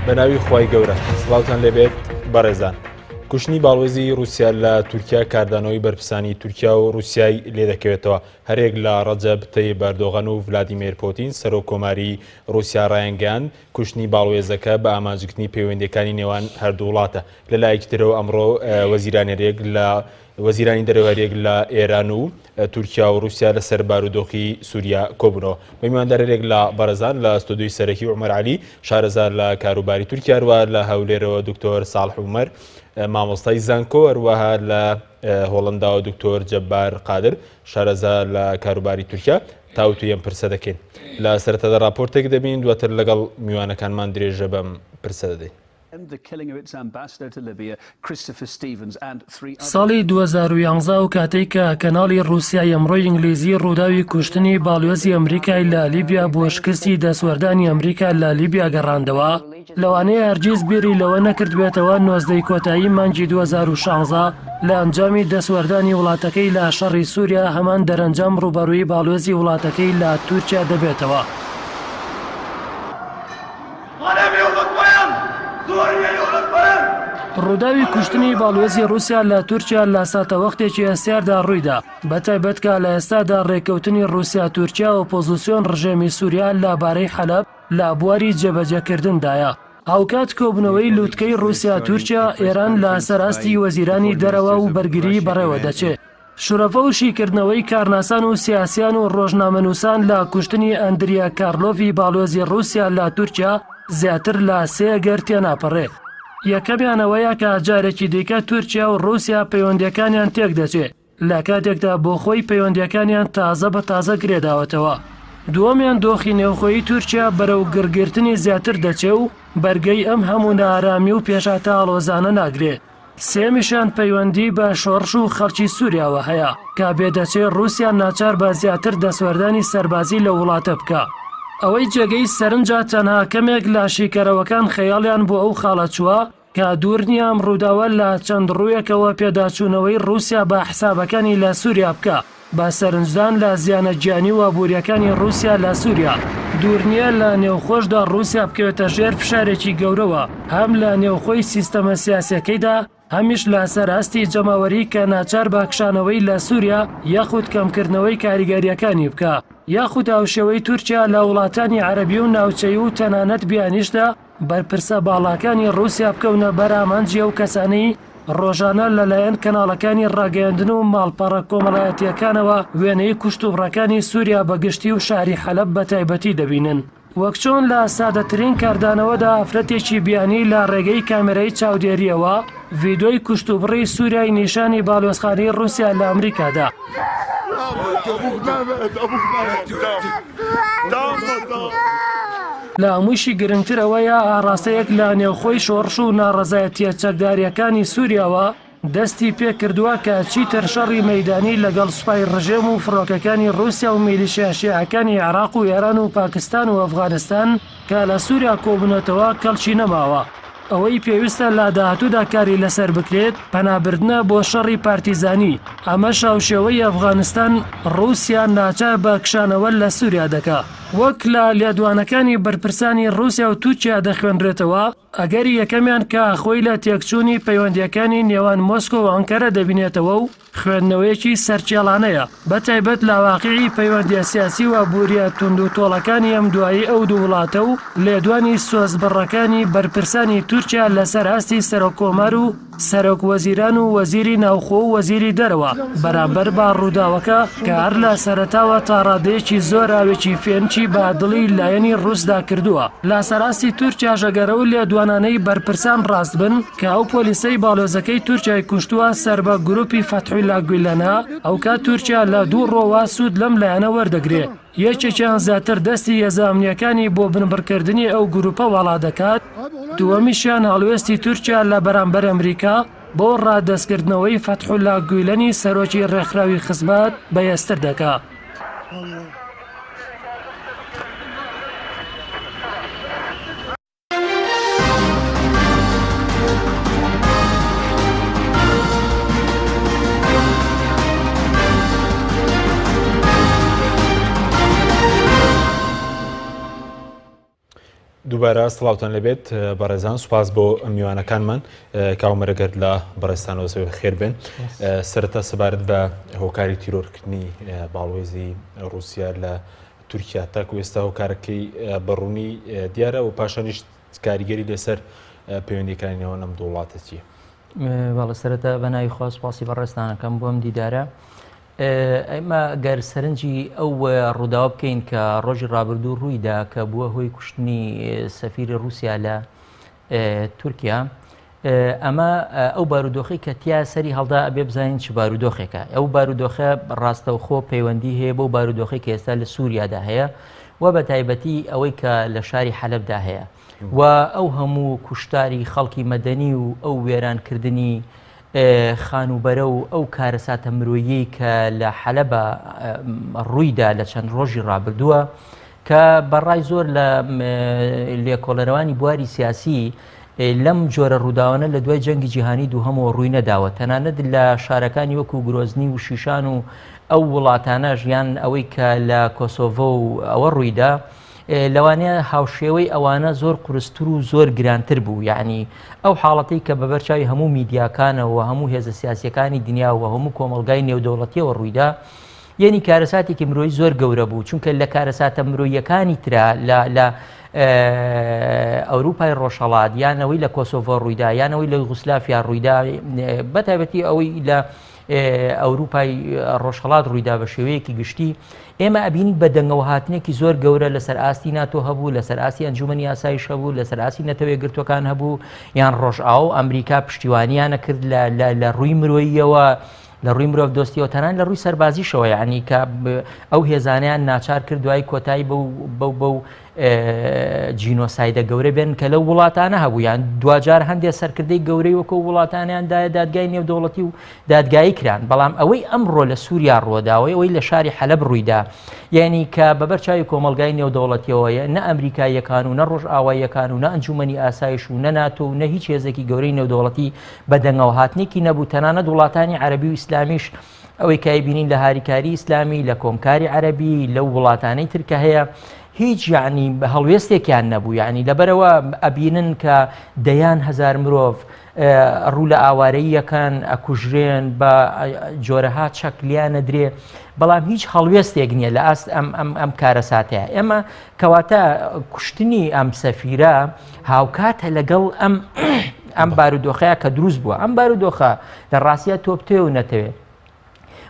بەناوی خوای گەورە سڵاوتان لێبێت بەڕێزان. کوشتنی باڵوێزی رووسیا لە تورکیا کاردانەوەی بەرپرسانی تورکیا و رووسیای لێ دەکەوێتەوە. هەرێک لە ڕەجەب تەیب ئەردۆغان و ڤلادیمیر پۆتین سەرۆک کۆماری رووسیا ڕایانگەیاند کوشتنی باڵوێزەکە بە ئامانجگرتنی پەیوەندیەکانی نێوان هەردوو وڵاتە. لەلایەکی ترەوە ئەمڕۆ وەزیرانی دەرەوەریەک لە ئێران و تورکیا و رووسیا لەسەر بارودۆخی سووریا کۆبوونەوە. میواندارێک لە بەڕێزان لە ستۆدیۆی سەرەکی عومەر عەلی شارەزار لە کاروباری تورکیا، هەروەها لە هەولێرەوە دکتۆر ساڵح عومەر مامۆستای زانکۆ، هەروەها لە هۆڵەنداوە دکتۆر جەبار قادر شارەزار لە کاروباری تورکیا تاوتویەم پرسە دەکەین. لە سەرەتادا راپۆرتێک دەبین، دواتر لەگەڵ میوانەکانمان درێژە بەم پرسە دەدەین. ساڵی 2011 و کاتێک کە کەناڵی رووسیای ئەمڕۆی ئینگلیزی ڕووداوی کوشتنی باڵوێزی ئەمریکای لە لیبیا بۆ شکستی دەسوەردانی ئەمریکا لە لیبیا گەڕاندەوە، لەوانەیە هەرگیز بیری لەوە نەکردبێتەوە نۆزدەی کۆتایی مانگی 2016 لە ئەنجامی دەسوەردانی وڵاتەکەی لە شەڕی سووریا هەمان دەرەنجام ڕوبەڕووی باڵوێزی وڵاتەکەی لە تورکیا دەبێتەوە. ڕووداوی کوشتنی باڵوێزی رووسیا لە تورکیا لە ساتەوەختێکی ئەستیاردا ڕوویدا، بەتایبەت کە لە ئێستادا ڕێککەوتنی رووسیا تورکیا و ئۆپۆزیسیۆن ڕژێمی سووریا لەبارەی حەلەب لە بواری جێبەجێکردندایە. هاوکات کۆبنەوەی لووتکەی رووسیا تورکیا ئێران لە سەراستی وەزیرانی دەرەوە و بەرگری بەڕێوە دەچێت. شورەفە و شیکردنەوەی کارناسان و سیاسیان و ڕۆژنامەنووسان لە کوشتنی ئەندریا کارلۆڤی باڵوێزی رووسیا لە تورکیا زیاتر لە 3 گەر تێناپەڕێ. یەکەمیانەوەیە کە جارێکی دیکە تورکیا و رووسیا پەیوەندیەکانیان تێک دەچێت لە کاتێکدا بۆ خۆی پەیوەندیەکانیان تازە بە تازە گرێداوەتەوە. دووەمیان دۆخی نێوخۆیی تورکیا بەرەو گرگرتنی زیاتر دەچێ و بەرگەی ئەم هەموو نارامی و پێشاتە ئاڵۆزانە ناگرێت. سێمیشان پەیوەندی بە شۆڕش و خەڵکی سووریاوە هەیە کە بێدەچێت رووسیا ناچار بە زیاتر دەسوەردانی سەربازی لە وڵاتە بکە. ئەوەی جێگەی سەرنجە تەنها کەمێک لە شیکەرەوەکان خەیاڵیان بۆ ئەو خاڵە چووە کە دوور نییە ئەم ڕووداوە لە چەند ڕوویەکەوە پێداچوونەوەی رووسیا بە حسابەکانی لە سووریا بکە بە سەرنجدان لە زیانە گیانی و ئابوووریەکانی رووسیا لە سووریا. دوور نییە لە نێوخۆشدا رووسیا بکەوێتە ژێر فشارێکی گەورەوە، هەم لە نێوخۆی سیستەمە سیاسەکەیدا، هەمیش لە سەراستی جەماوەری کە ناچار بە کشانەوەی لە سووریا یاخود کەمکردنەوەی کاریگەریەکانی بکە، یاخود هاوشێوەی تورکیا لە وڵاتانی عەرەبی و ناوچەی و تەنانەت بیانیشدا بەرپرسە باڵاکانی رووسیا بکەونە بەرامانجی ئەو کەسانەی ڕۆژانە لەلایەن کەناڵەکانی ڕاگەیاندن و ماڵپەڕە کۆمەڵایەتیەکانەوە وێنەی کوشتوڕەکانی سووریا بەگشتی و شاری حەلەب بە تایبەتی دەبینن. وەک چۆن لە سادەترین کاردانەوەدا ئافرەتێکی بیانی لە ڕێگەی کامێرەی چاودێریەوە ڤیدۆی کوشتوبڕی سووریای نیشانی باڵوێزخانەی رووسیا لە ئەمریکادا. لە هەمووشی گرنگترەوەیە ئاڕاستەیەک لە نێوخۆی شۆڕش و ناڕەزایەتیە چەکداریەکانی سووریاوە دەستی پێ کردووە کە چیتر شەڕی مەیدانی لەگەڵ سوپای ڕژێم و فڕۆکەکانی رووسیا و میلیشیا شیعەکانی عێراق و ئێران و پاکستان و ئەفغانستان کە لە سووریا کۆبوونەتەوە کەڵکی نەماوە. ئەوەی پێویستە لە داهاتوودا کاری لەسەر بکرێت پەنابردنە بۆ شەڕی پارتیزانی. ئەمە شاوشێوەی ئەفغانستان رووسیا ناچار بە کشانەوە لە سووریا دەکا. وەک لە لێدوانەکانی بەرپرسانی رووسیا و تورکیا دەخوێنرێتەوە، ئەگەر یەکەمیان کە خۆی لە تێکچوونی پەیوەندیەکانی نێوان مۆسکۆ و ئەنکەرە دەبینێتەوە و خوێندنەوەیەکی سەرچێڵانەیە، بەتایبەت لە واقعی پەیوەندیە سیاسی و بوریە تونند و تۆڵەکانی ئەم دوایی ئەو دوو وڵاتە و لێدوانی سۆزبڕەکانی بەرپرسانی تورکیا لەسەر ئاستی سەرۆکۆمار و سەرۆک وەزیران و وەزیری ناوخۆ و وەزیری دەرەوە بەرامبەر با ڕووداوەکە کە هەر لە سەرەتاوە تا ڕادەیەکی زۆر ئاوێکی فێنچی بادڵی لایەنی ڕووسدا کردووە. لە سەراستی تورکیا ژەگەرە و لێدوانانەی بەرپرسان ڕاست بن کە ئەو پۆلیسەی باڵۆزەکەی تورکیای کوشتووە سەر بە گروپی فەتحولا گویلەنە، ئەو کات تورکیا لە دوو ڕۆوە سوود لەم لایەنە وەردەگرێت. یەکێکیان زیاتر دەستی هێزانیەکانی بۆ بنبڕکردنی ئەو گروپە وەڵا دەکات، دووەمیشیان هەڵوێستی تورکیا لە بەرامبەر ئەمریکا بۆ ڕادەستکردنەوەی فەتحولا گویلەنی سەرۆکی ڕێکخراوی خزمەت بەهێزتر دەکات. دووبارە سڵاوتان لەبێت بەڕێزان، سوپاس بۆ میوانەکانمان کاومەرەگەرد لە بەڕێستانەوە خێر بن. سەرەتا سەبارەت بە هۆکاری تیرۆرکردنی باڵوێزی رووسیا لە تورکیا تاکو ئێستا هۆکارەکەی بەڕوونی دیارە و پاشانیش کاریگەری لەسەر پەیوەندیەکانیەوە نەم وڵاتە چیە؟ بەڵێ سەرەتا بە ناوی خوا سوپاسی بەڕێستانەکەم بۆم دیدارە. ئەمە گەر سەرنجی ئەو ڕووداوە بکەین کە ڕۆژی ڕابردوو ڕوویدا کە بووە هۆی کوشتنی سەفیری رووسیا لە تورکیا، ئەمە ئەو بارودۆخی کە تیا سەری هەڵدا ئەبێ بزانین چ بارودۆخێکە. ئەو بارودۆخە ڕاستەوخۆ پەیوەندی هەیە بۆ بارودۆخی کە ئێستا لە سووریادا هەیە و بە تایبەتی ئەوەی کە لە شاری حەلەبدا هەیە و ئەو هەموو کوشتاری خەڵکی مەدەنی و ئەو وێرانکردنی خانوبەرە و ئەو کارەساتە مرۆیی کە لە حەلەبە ڕوویدا لە چەند ڕۆژی ڕابردووە کە بەڕای زۆر لە لێکۆڵەرەوانی بواری سیاسی لەم جۆرە ڕووداوانە لە دوای جەنگی جیهانی دووهەمەوە ڕووی نەداوە، تەنانەت لە شارەکانی وەکو گرۆزنی و شیشان و ئەو وڵاتانە ژیان ئەوەی کە لە کۆسۆڤۆ و ئەوە ڕوویدا لەوانەیە هاوشێوەی ئەوانە زۆر قورستر و زۆر گرانتر بوو. یعنی ئەو حاڵەتی کە بەبەرچاوی هەموو میدیاکانەوە هەموو هێزە سیاسیەکانی دنیا و هەموو کۆمەڵگای نێودەوڵەتیەوە ڕوویدا، یعنی کارەساتێکی مرۆیی زۆر گەورە بوو، چونکە لە کارەساتە مرۆییەکانی ترا لە ئەوروپای ڕۆژهەڵات یانەوەی لە کۆسۆڤۆ ڕوویدا یانەوەی لە یوغسلافیا ڕوویدا، بەتایبەتی ئەوەی لە ئەوروپای ڕۆژهەڵات ڕوویدا بە شێوەیەکی گشتی، ئێمە ئەبینی بە دەنگەوە هاتنێکی زۆر گەورە لەسەر ئاستی ناتۆ هەبوو، لەسەر ئاستی ئەنجومەنی یاسایش هەبوو، لەسەر ئاستی نەتەوە یەکگرتوەکان هەبوو، یان ڕۆژئاو ئەمریکا پشتیوانیانە کرد لە ڕووی مرۆییەوە، لە ڕووی مرۆڤ دۆستیەوە، تەنان لە ڕووی سەربازیشەوە، یعنی کە ئەو هێزانیان ناچار کرد دوای کۆتایی بەو جینۆسایدە گەورە بێن کە لەو وڵاتانە هەبوو، یان دوجار هەندێک سەرکردەی گەورەی وەکو وڵاتانیاندایە دادگای نێودەوڵەتی و دادگایی کران، بەڵام ئەوەی ئەمڕۆ لە سووریا ڕۆداوەی ئەوەی لە شاری حەلەب ڕوویدا، یعنی کە بەبەرچاوی کۆمەڵگای نێودەوڵەتیەوەیە نە ئەمریکاییەکان و نە ڕۆژئاواییەکان و نە ئەنجومەنی ئاسایش و نە ناتۆ و نە هیچ هێزێکی گەورەی نێودەوڵەتی بە دەنگەوە هاتنێکی نەبوو، تەنانەت وڵاتانی عەرەبی و ئیسلامیش ئەوەی کە بینین لە هاریکاری ئیسلامی لە کۆمکاری عەرەبی لەو وڵاتانەی ترکە هەیە هیچ یعنی هەڵوێستێکیان نەبوو، یعنی لەبەرەوە ئەبینن کە دەیان هەزار مرۆڤ ڕوو لە ئاوارەییەکان ئەکوژرێن بە جۆرەها چەکلیان نەدرێ، بەڵام هیچ هەڵوێستێک نییە لە ئاست ئەم کارەساتەیە. ئێمە کەواتە کوشتنی ئەم سەفیرە هاوکاتە لەگەڵ ئەم بارودۆخەیە کە دروست بووە. ئەم بارودۆخە لە ڕاستیە تۆ بتوێ و نەتەوێت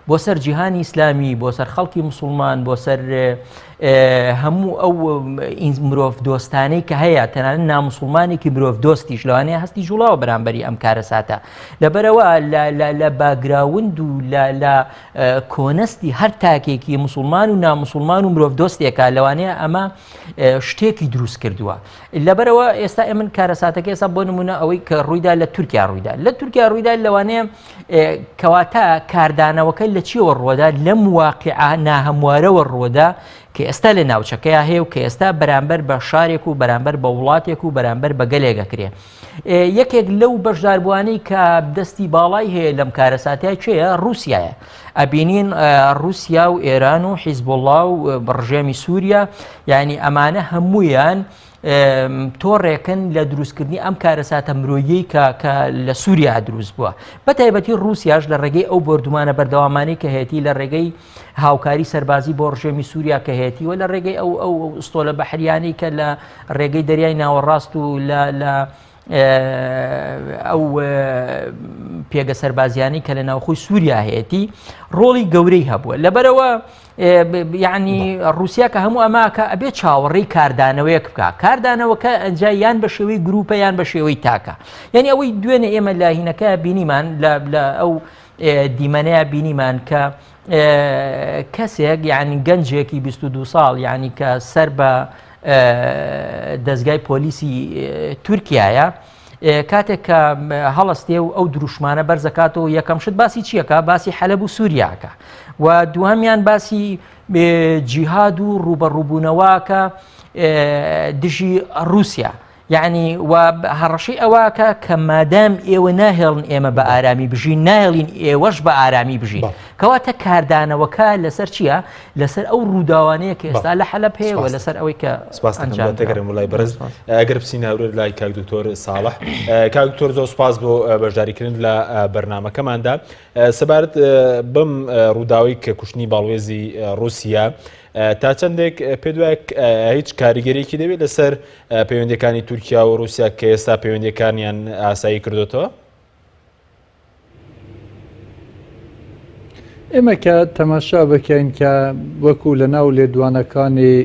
بۆ سەر جیهانی ئیسلامی، بۆ سەر خەڵکی موسڵمان، بۆ سەر هەموو ئەو مرۆڤ دۆستانەی کە هەیە، تەنانەت ناموسڵمانێکی مرۆڤ دۆستیش لەوانەیە هەستی جوڵاوە بەرامبەری ئەم کارەساتە، لەبەرەوە لە باگراوند و لە کۆنەستی هەر تاکێکی موسڵمان و ناموسڵمان و مرۆڤ دۆستێکە، لەوانەیە ئەمە شتێکی دروست کردووە. لەبەرەوە ئێستا ئێمە کارەساتەکە ئێستا بۆ نمونە ئەوەی کە ڕوویدا لە تورکیا ڕوویدا، لە تورکیا ڕوویدا لەوانەیە کەواتە کاردانەوەکەی لە چیەوە ڕووەدا، لەم واقعە ناهەموارەوە ڕووەدا کە ئێستا لە ناوچەکەیە هەیە و کە ئێستا بەرامبەر بە شارێک و بەرامبەر بە وڵاتێک و بەرامبەر بە گەلێکەکرێ. یەکێک لەو بەشداربووانەی کە دەستی باڵای هەیە لەم کارەساتەیە کوێیە؟ رووسیایە. ئەبینین رووسیا و ئێران و حیزبوڵڵا و ڕژێمی سووریا، یعنی ئەمانە هەموویان تۆڕێکن لە دروستکردنی ئەم کارەساتە مرۆیی کە لە سووریا دروست بووە. بەتایبەتی رووسیاش لە ڕێگەی ئەو بردومانە بەردەوامانەی کە هەیەی، لە ڕێگەی هاوکاری سەربازی بۆ ڕژێمی سووریا کە هەیەی و لە ڕێگەی ئەو ئستۆلە بەحریانەی کە لە ڕێگەی دەریای ناوەڕاست و لە ئەو پێگە سەربازیانی کە لە ناوخۆی سووریا هەیەی ڕۆڵی گەورەی هەبووە. لەبەرەوە یعنی رووسیا کە هەموو ئەماکە ئەبێت چاوەڕێی کاردانەوەیەک بکە، کاردانەوەکە ئەنجا یان بە شێوەی گروپە یان بە شێوەی تاکە، یعنی ئەوەی دوێنێ ئێمە لە هینەکە بینیمان لە ئەو دیمەنەیە بینیمان کە کەسێک یعنی گەنجێکی 22 ساڵ یعنی کە سەر بە دەستگای پۆلیسی تورکیایە، کاتێک کە هەڵەستێ و ئەو دروشمانە بەرزەکاتەوە، یەکەم شت باسی چیەکە؟ باسی حەلەب و سووریاکە و دوهەمیان باسی جیهاد و ڕوبەڕووبوونەوە کە دژی رووسیا یعنی و هەڕەشەی ئەوەکە کە مادام ئێوە ناهێڵن ئێمە بە ئارامی بژین ناهێڵین ئێوەش بە ئارامی بژین کەواتە کاردانەوەکە لەسەر چییە لەسەر ئەو ڕووداوانەیە کە ئێستا لە حەلەب هەیە و لەسەر ئەوەی کە سپاسگەرم وڵای بەرز ئەگەر بچین هەورە لای کاک دکتۆر ساڵح کاک دکتۆر زۆر سپاس بۆ بەشداریکردن لە بەرنامەکەماندا سەبارەت بەم ڕووداوی کە کوشتنی باڵوێزی رووسیا تا چەندێک پێ دوایە هیچ کاریگەریەکی دەبێت لەسەر پەیوەندیەکانی تورکیا و رووسیا کە ئێستا پەیوەندیەکانیان ئاسایی کردوتەوە؟ ئێمە کە تەماشا بکەین کە وەکو لە ناو لێدوانەکانی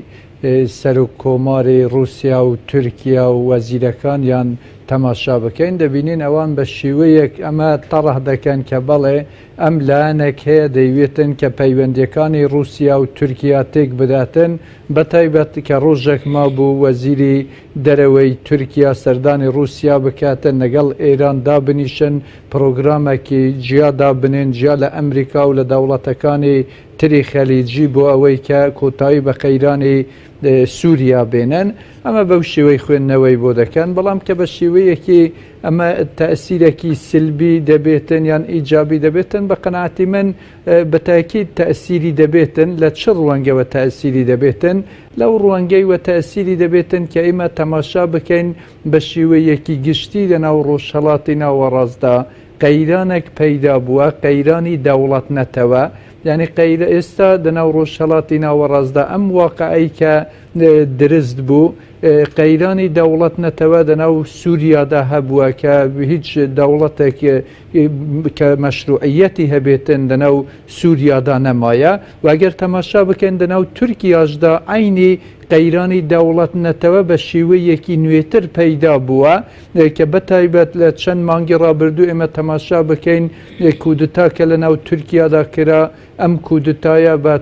سەر و کۆماری رووسیا و تورکیا و وەزیرەکانیان تەماشا بکەین دەبینین ئەوان بە شێوەیەک ئەمە تەڕەح دەکەن کە بەڵێ ئەم لایەنێک هەیە دەیوێتن کە پەیوەندیەکانی رووسیا و تورکیا تێک بداتن بەتایبەت کە ڕۆژێک مابوو وەزیری دەرەوەی تورکیا سەردانی رووسیا بکاتن لەگەڵ ئێران دابنیشن پرۆگرامێکی جیا دابنێن جیا لە ئەمریکا و لە دەوڵەتەکانی تری خەلیجی بۆ ئەوەی کە کۆتایی بە قەیرانی سووریا بێنن ئەمە بەو شێوەی خوێندنەوەی بۆ دەکەن بەڵام کە بە شێوەیەکی ئەمە تەئسیرێکی سلبی دەبێتن یان ئیجابی دەبێتن بە قەناعەتی من بەتاکید تەئسیری دەبێتن لە چ ڕوانگەوە تەئسیری دەبێتن لەو ڕوانگەی وە تەئسیری دەبێتن کە ئێمە تەماشا بکەین بە شێوەیەکی گشتی لەناو ڕۆژهەڵاتی ناوەڕاستدا قەیرانێک پەیدا بووە قەیرانی دەوڵەت نەتەوە یعنی ئێستا لەناو ڕۆژهەڵاتی ناوەڕاستدا ئەم واقعەی کە درست بوو قەیرانی دەوڵەت نەتەوە لەناو سووریادا هەبووە کە هیچ دەوڵەتێک کە مەشروعیەتی هەبێتن لەناو سووریادا نەمایە واگەر تەماشا بکەن لەناو تورکیاشدا عینی قەیرانی دەوڵەت نەتەوە بە شێوەیەکی نوێتر پەیدا بووە کە بەتایبەت لە چەند مانگی ڕابردوو ئێمە تەماشا بکەین کودتا کە لەناو تورکیادا کرا ئەم کودتایە بە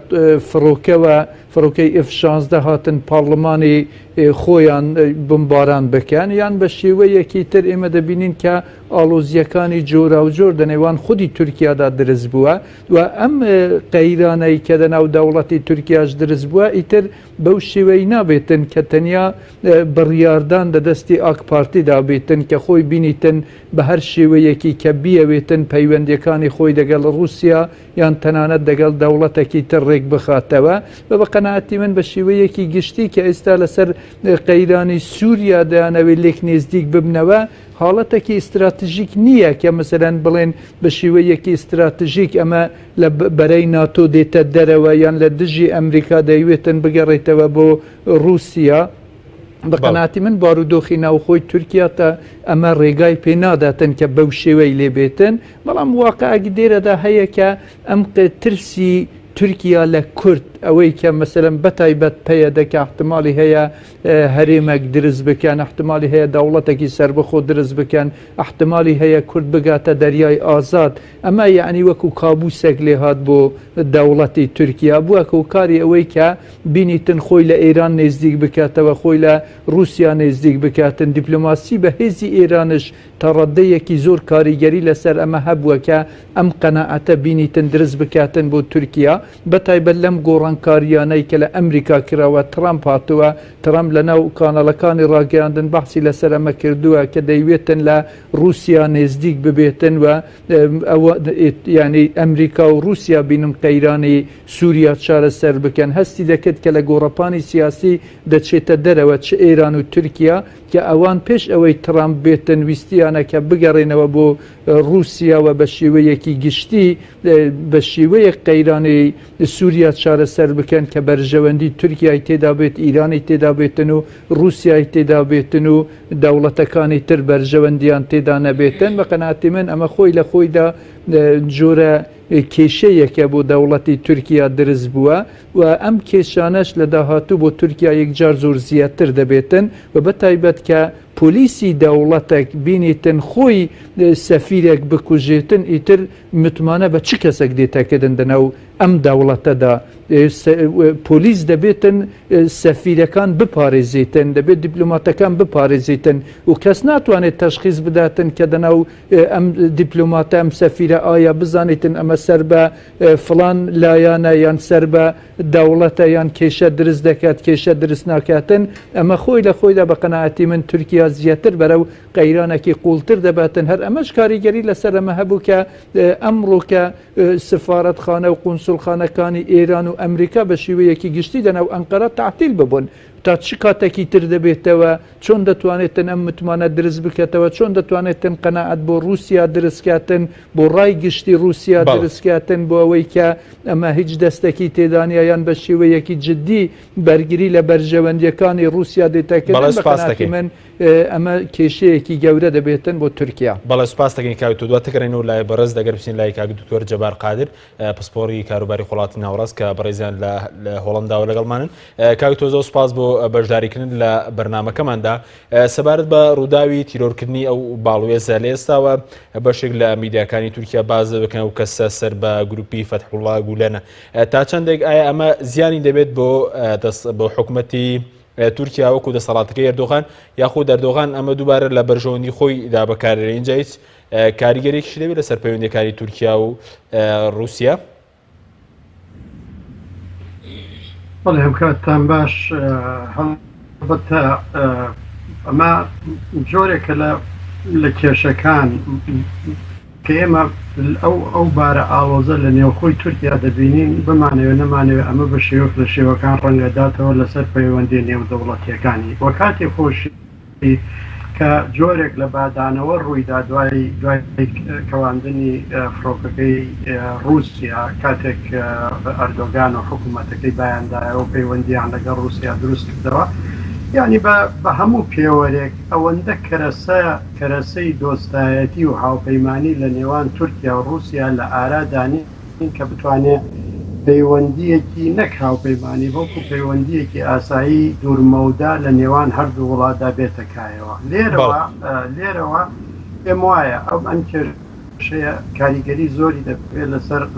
فڕۆکەی F-16 هاتن پاڵمانی خۆیان بمباران بکەن یان بە شێوەیەکی تر ئێمە دەبینین کە ئالۆزیەکانی جۆرا و جۆر دەنێوان خودی تورکیادا دروست بووە و ئەم قەیرانەی کە لەناو دەوڵەتی تورکیاش دروست بووە ئیتر بەو شێوەی نابێتن کە تەنیا بڕیاردان لەدەستی ئاک پارتیدا بێتن کە خۆی بینیتن بە هەر شێوەیەکی کە بیەوێتن پەیوەندیەکانی خۆی دەگەڵ رووسیا یان تەنانەت دەگەڵ دەوڵەتێکی تر ڕێک بخاتەوە بە قەناعەتی من بە شێوەیەکی گشتی کە ئێستا لەسەر قەیرانی سووریا دەیانەوێت لێک نێزدیک ببنەوە حاڵەتێکی ئستراتژیک نییە کە مەسەرەن بڵێن بە شێوەیەکی ئستراتژیک ئەمە لە بەرەی ناتۆ دێتە دەرەوە یان لە دژی ئەمریکا دەیوێتن بگەڕێتەوە بۆ رووسیا بە قەناعەتی من بارودۆخی ناوخۆی تورکیا تا ئەمە ڕێگای پێ ناداتن کە بەو شێوەی لێبێتن بەڵام واقعەکی دێرەدا هەیە کە ئەم ترسی تورکیا لە کورد ئەوەی کە مەسەلەن بەتایبەت پێیە دەکە احتمالی هەیە هەرێمێک دروست بکەن احتمالی هەیە دەوڵەتێکی سربەخۆ دروست بکەن احتمالی هەیە کورد بگاتە دەریای ئازاد ئەمە یعنی وەکو کابوسێک لێ هات بۆ دەوڵەتی تورکیا بووە کە و کاری ئەوەی کە بینیتن خۆی لە ئێران نێزدیک بکاتەوە خۆی لە رووسیا نێزدیک بکاتن دیپلۆماسی بە هێزی ئێرانش تا ڕەدەیەکی زۆر کاریگەری لەسەر ئەمە هەبووە کە ئەم قەناعەتە بینیتن دروست بکاتن بۆ تورکیا بەتایبەت لەم گۆڕانکاریانەی کە لە ئەمریکا کراوە ترامپ هاتووە ترامپ لە ناو کانەڵەکانی ڕاگەاندن بەحسی لەسەر ئەمە کردووە کە دەیوێتن لە رووسیا نێزدیک ببێتن و ینی ئەمریکا و رووسیا بینم قەیرانی سووریا چارەسەر بکەن هەستی دەکرد کە لە گۆڕەپانی سیاسی دەچێتە دەرەوە چ ئێران و تورکیا کە ئەوان پێش ئەوەی ترامپ بێتن ویستیانە کە بگەڕێنەوە بۆ رووسیاوە بە شێوەیەکی گشتی بە شێوەیە قەیرانی سووریا چارەسەر بکەن کە بەرژەوەندی تورکیای تێدا بێت ئیرانی تێدا بێتن و رووسیای تێدا بێتن و دەوڵەتەکانی تر بەرژەوەندیان تێدا نەبێتن بە قەناعەتی من ئەمە خۆی لە خۆیدا جۆرە کێشەیەکە بۆ دەوڵەتی تورکیا دروست بووە و ئەم کێشانەش لە داهاتوو بۆ تورکیا یەکجار زۆر زیاتر دەبێتن و بەتایبەت کە پۆلیسی دەوڵەتێک بینیتن خۆی سەفیرێک بکوژێتن ئیتر متمانە بە چ کەسێک دێتەکردن دەنەو ئەم دەوڵەتەدا پۆلیس دەبێتن سەفیرەکان بپارێزیتن دەبێت دیپلۆماتەکان بپارێزیتن و کەس ناتوانێت تەشخیص بداتن کە دەناو ئەم دیپلۆماتە ئەم سەفیرە ئایا بزانیتن ئەمە سەر بە فلان لایەنە یان سەر بە دەوڵەتە یان کێشە دروست دەکات کێشە دروست ناکاتن ئەمە خۆی لە خۆیدا بە قەناعەتی من تورکیا زیاتر بەرەو قەیرانێکی قوڵتر دەباتن هەر ئەمەش کاریگەری لەسەر ئەمە هەبوو کە ئەمڕۆکە سفارەتخانە و قونسوڵخانەکانی ئێران و ئەمریکا بە شێوەیەکی گشتی دەناو ئەنقەرە تعتیل ببوون تا چ کاتێکی تر دەبێتەوە چۆن دەتوانێتن ئەم متمانە دروست بکەتەوە چۆن دەتوانێتن قەناعەت بۆ رووسیا دروستکاتن بۆ ڕای گشتی رووسیا دروستکاتن بۆ ئەوەی کە ئەمە هیچ دەستێکی تێدانیا یان بە شێوەیەکی جددی بەرگری لە بەرژەوەندیەکانی رووسیا دێتەکردن بە قەناعەتی من ئەمە کێشەیەکی گەورە دەبێتن بۆ تورکیا. بەڵێ سوپاس دەکەین کاوی تۆ دواتەکەڕێن و لای بەڕێز دەگەر بچین لای کاک دکتۆر جەبار قادر پسپۆڕی کاروباری وڵاتی ناوەڕاست کە بەڕێزیان لە هۆڵەنداوە لەگەڵمانن. کاوی تۆزە سوپاس بۆ بەشداریکردن لە بەرنامەکەماندا سەبارەت بە ڕووداوی تیرۆرکردنی ئەو باڵوێزە لە ئێستاوە بەشێک لە میدیاکانی تورکیا باز دەکەن و کەسە سەر بە گروپی فەتحوڵڵا گولەنە تا چەندێک ئایا ئەمە زیانی دەبێت بۆ حکوومەتی تورکیا وەکو دەسەڵاتەکەی ئەردۆغان یاخود ئەردۆغان ئەمە دووبارە لە بەرژەوەندی خۆی دا بەکارێنێت اینجا هیچ کاریگەرێکیش دەبێت لەسەر پەیوەندیەکانی تورکیا و رووسیا؟ بەڵێ هەمکاتتان باش هەڵبەتە ئەمە جۆرێکە لە کێشەکان کە ئێمە ئەو بارە ئاڵۆزە لە نێوخۆی تورکیا دەبینین بمانەوێت نەمانەوێت ئەمە بە شێوەک لە شێوەکان ڕەنگەداتەوە لەسەر پەیوەندی نێودەوڵەتیەکانی وە کاتی خۆشی کە جۆرێک لە بادانەوە ڕوویدا دوای کەواندنی فڕۆکەکەی رووسیا کاتێک ئەردۆگان و حکوومەتەکەی بایاندایەوە پەیوەندیان لەگەڵ رووسیا دروست کردەوە یعنی بە هەموو پێوەرێک ئەوەندە کەرەسەی دۆستایەتی و هاوپەیمانی لە نێوان تورکیا و رووسیا لە ئارادانی کە بتوانێت پەیوەندیەکی نەک هاوپەیمانی بەڵکو پەیوەندیەکی ئاسایی دوورمەودا لە نێوان هەردوو وڵاتدا بێتەکایەوە لێرەوە پێم وایە ئەو ئەم کێشەیە کاریگەری زۆری دەبێت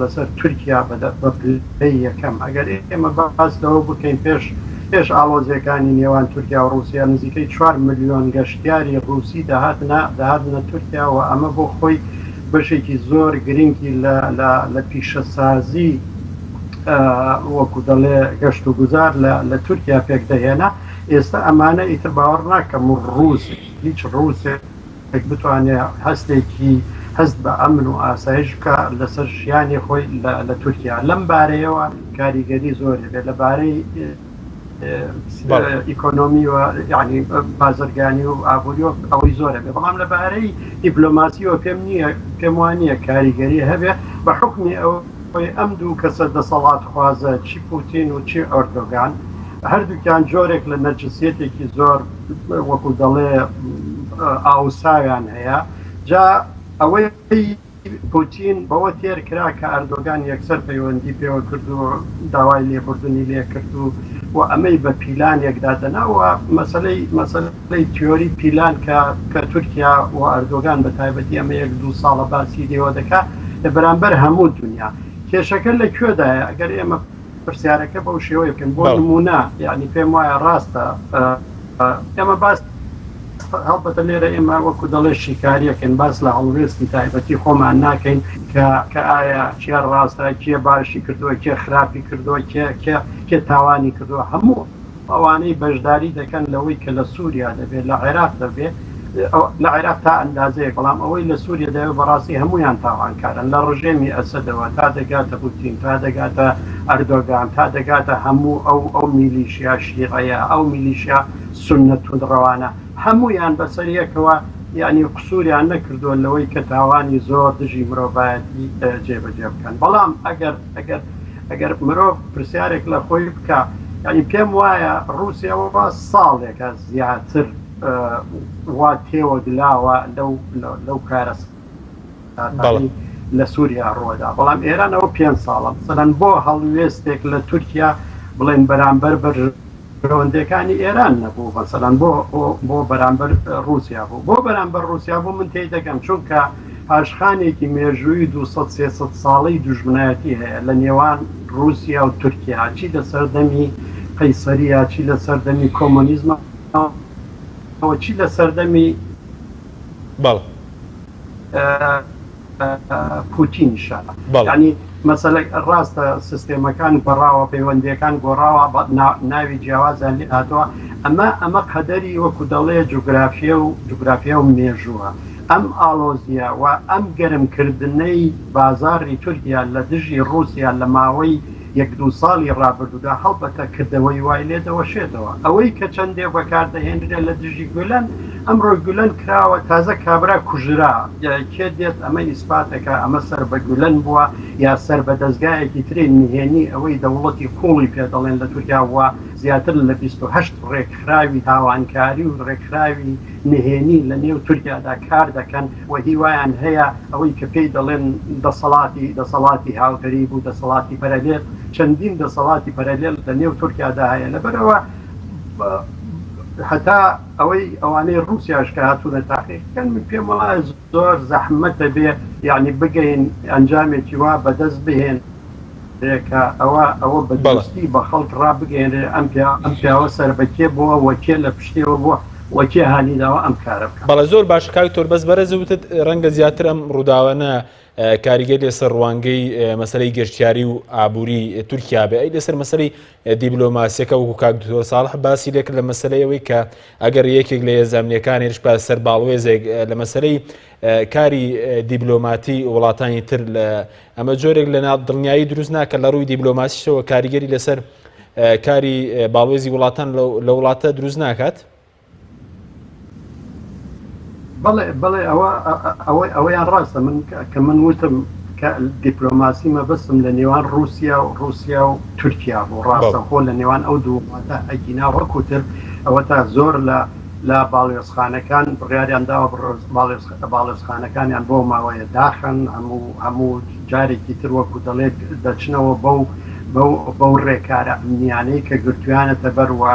لەسەر تورکیا بە پلەی یەکەم ئەگەر ئێمە باس لەوە بکەین پێش ئاڵۆزیەکانی نێوان تورکیا و رووسیا نزیکەی 4 ملیۆن گەشتیاری رووسی داهاتنە تورکیا و ئەمە بۆ خۆی بەشێکی زۆر گرنگی لە پیشەسازی وەکو دەڵێ گەشت و گوزار لە تورکیا پێک دەهێنا ئێستا ئەمانە ئیتر باوەڕ ناکەم و هیچ ڕووسێک بتوانێت هەست بە ئەمن و ئاسایش بکە لەسەر ژیانی خۆی لە تورکیا لەم بارەیەوە کاریگەری زۆری بێت لەبارەی ئیکۆنۆمی و یعنی بازرگانی و ئابووری ئەوەی زۆرە بێ بەڵام لەبارەی دیپلۆماسیەوە پێم وانە کاریگەری هەبێ بە حکمی ئەم دوو کەسە دەسەڵات خوازە چی پوتین و چی ئەردۆگان هەردووکیان جۆرێک لە نەرجسیەتێکی زۆر وەکو دەڵێ ئاوساویان هەیە جا ئەوەی پوتین بەوە تێر کرا کە ئەردۆگان یەکسەر پەیوەندی پێوە کرد و داوای لێبوردنی لێ کرد و ئەمەی بە پیلانێکدا دەناوە مەسەلەی تیۆری پیلان کە تورکیا و ئەردۆگان بە تایبەتی ئەمە 1-2 ساڵە باسی دێوە دەکات لە بەرامبەر هەموو دنیا کێشەکە لەکوێدایە ئەگەر ئێمە پرسیارەکە بەو شێوەیە بکەن بۆ نمونە یعنی پێم وایە ڕاستە ئێمە باس هەڵبەتە لێرە ئێمە وەکو دەڵێ شیکاریەکەن باس لە هەڵوێستی تایبەتی خۆمان ناکەین کە ئایا چێ ڕاستە کێ باشی کردووە کێ خراپی کردووە کێ تاوانی کردووە هەموو ئەوانەی بەشداری دەکەن لەوەی کە لە سووریا دەبێت لە عێراق دەبێت لە عێراق تا ئەندازەیە بەڵام ئەوەی لە سووریا دەوێت بەڕاستی هەمویان تاوانکارن لە ڕژێمی ئەسەدەوە تا دەگاتە پوتین تا دەگاتە ئەردۆگان تا دەگاتە هەموو ئەو میلیشیا شیعەیە ئەو میلیشیا سونەتونڕەوانە هەمویان بەسەریەکەوە یعنی قسووریان نەکردووە لەوەی کە تاوانی زۆر دژی مرۆڤایەتی جێبەجێ بکەن بەڵام ئەگەر مرۆڤ پرسیارێک لە خۆی بکە یعنی پێم وایە رووسیاوە ساڵێکە زیاتر وا تێوە دلاوە لەو کارە لە سووریا ڕۆدا بەڵام ئێرانەوە 5 ساڵە مثلەن بۆ هەڵوێستێک لە تورکیا بڵێن بەرامبەر ڕەوەندەکانی ئێران نەبوو مەسەلەن بۆ بەرامبەر رووسیا بوو بۆ بەرامبەر رووسیا بوو من تێی دەکەم چونکە پاشخانێکی مێژووی 200-300 ساڵەی دوژمنایەتی هەیە لە نێوان رووسیا و تورکیا چی لە سەردەمی قەیسەریە چی لە سەردەمی کۆمۆنیزمە چی لە سەردەمی پوتینشە ینی مەسەلە ڕاستە سیستێمەکان گۆڕاوە پەیوەندیەکان گۆڕاوە ناوی جیاوازیان لێ هاتووە ئەمە قەدەری وەکو دەڵێ جوگرافیا و مێژووە ئەم ئالۆزیە و ئەم گەرمکردنەی بازاری تورکیا لە دژی رووسیا لە ماوەی 1-2 ساڵی ڕابردوودا هەڵبەتە کردەوەی وای لێ دەوەشێتەوە ئەوەی کە چەندێ بەکاردەهێنرێ لە دژی گولەن ئەمڕۆ گولەن کراوە تازە کابرا کوژرا کێ دێت ئەمە ئیسپاتەکە ئەمە سەر بە گولەن بووە یا سەر بە دەستگایەکی ترێ نهێنی ئەوەی دەوڵەتی قوڵی پێ دەڵێن لە تورکیا وە زیاتر لە 28 ڕێکخراوی تاوانکاری و ڕێکخراوی نهێنی لە نێو تورکیادا کار دەکەن و هیوایان هەیە ئەوەی کە پێی دەڵێن دەسەڵاتی هاوتەری بوو دەسەڵاتی پەرەلێت چەندین دەسەڵاتی پەرەلێل لە نێو تورکیادا هەیە لەبەرەوە هەتا ئەوانەی رووسیاش کە هاتوونە تاقیقکەن پێم وڵای زۆر زەحمەتە بێ یعنی بگەین ئەنجامێکی وا بەدەست بهێن ئەوە بەدەستی بە خەڵک ڕابگەێنێ ئەم پیاوە سەربەکێ بووە وەکێ لە پشتێوە بووە وەکێ هانیداوە ئەم کارە بکە بەڵە زۆر باش کاکتۆر بەس بەرەزوتت ڕەنگە زیاتر ئەم ڕووداوانە کاریگەری لەسەر ڕوانگەی مەسەلەی گەشتیاری و ئابووری تورکیا بێ ئەی لەسەر مەسەلەی دیبلۆماسیەکە وەکو کاک دکتۆر ساڵح باسی لێکرد لە مەسەلەی ئەوەی کە ئەگەر یەکێک لە هێزانامنیەکان هێرش با سەر باڵوێزێک لە مەسەلەی کاری دیبلۆماتی وڵاتانی تر ئەمە جۆرێک لە دڵنیایی دروست ناکە لە ڕووی دیبلۆماسیشەوە کاریگەری لەسەر کاری باڵوێزی وڵاتان لە وڵاتە دروست ناکات؟ بەڵێ ئەوەیان ڕاستە من کە من وتم کە دیپلۆماسی مەبەستم لە نێوان رووسیا و تورکیا بۆ ڕاستە خۆ لە نێوان ئەو دووڵاتە ئەگینا وەکوتر ئەوە تا زۆر لە باڵێزخانەکان بڕیاریان داوە باڵێزخانەکانیان بۆ ماوەیە داخن هەموو جارێکی تر وەکو دەڵێت دەچنەوە بەو ڕێکارە ئەمنیانەی کە گرتویانەتە بەروە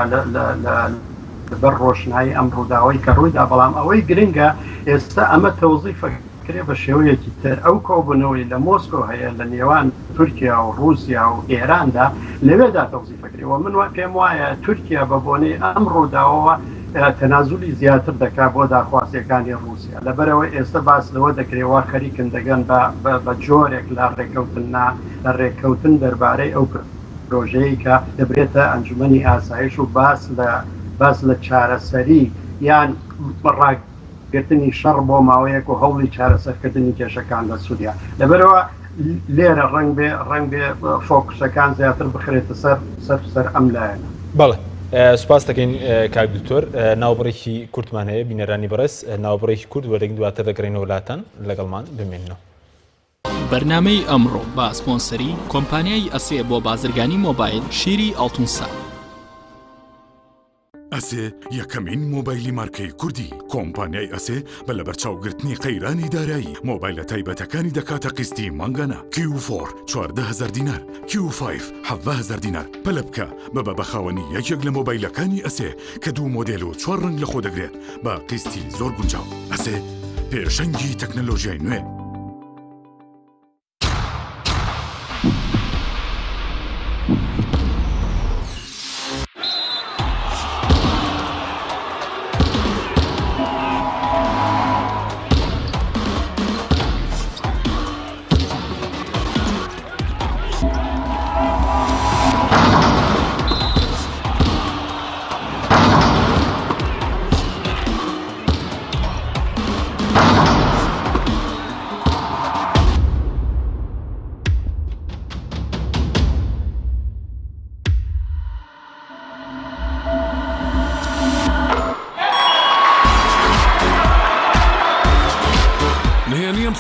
بەر ڕۆشنایی ئەم ڕووداوەی کە ڕوویدا بەڵام ئەوەی گرنگە ئێستا ئەمە تەوزیفەکرێ بە شێوەیەکی تر ئەو کۆبوونەوەی لە مۆسکۆ هەیە لە نێوان تورکیا و رووسیا و ئێراندا لەوێدا تەوزیفەکرێەوە من پێم وایە تورکیا بە بۆنەی ئەم ڕووداوەوە تەنازولی زیاتر دەکات بۆ داخوازیەکانی رووسیا لەبەرەوە ئێستا باس لەوە دەکرێەوە خەریکن دەگەن بە جۆرێک لە ڕێککەوتن دەربارەی ئەو پرۆژەیە کە دەبرێتە ئەنجومەنی ئاسایش و باس لە چارەسەری یان ڕاگرتنی شەڕ بۆ ماوەیەک و هەوڵی چارەسەرکردنی کێشەکان لە سووریا لەبەرەوە لێرە ڕنگ بێ فۆکسەکان زیاتر بخرێتە سەر ئەم لایەنە. بەڵێ سوپاس دەکەین کاک دکتۆر ناوبڕێکی کورتمان هەیە بینەرانی بەڕێز ناوبڕێکی کورد وەرەگین دواتر دەکرێنەوە وڵاتان لەگەڵمان بمێننەوە. بەرنامەی ئەمڕۆ با سپۆنسەری کۆمپانیای ئەسێ بۆ بازرگانی مۆبایل شیری ئەڵتونسا. ئەسێ یەکەمین مۆبایلی مارکەی کوردی کۆمپانیای ئەسێ بە لە بەرچاوگرتنی قەیرانی دارایی مۆبایلە تایبەتەکانی دەکاتە قستی مانگانە Q4 14,000 دینار Q5 17,000 دینار پەلە بکە بە بەخاوەنی یەکێک لە مۆبایلەکانی ئەسێ کە 2 مۆدێل و 4 ڕنگ لە خۆ دەگرێت بە قستی زۆر گونجاو ئەسێ پێشەنگی تەکنەلۆژیای نوێ.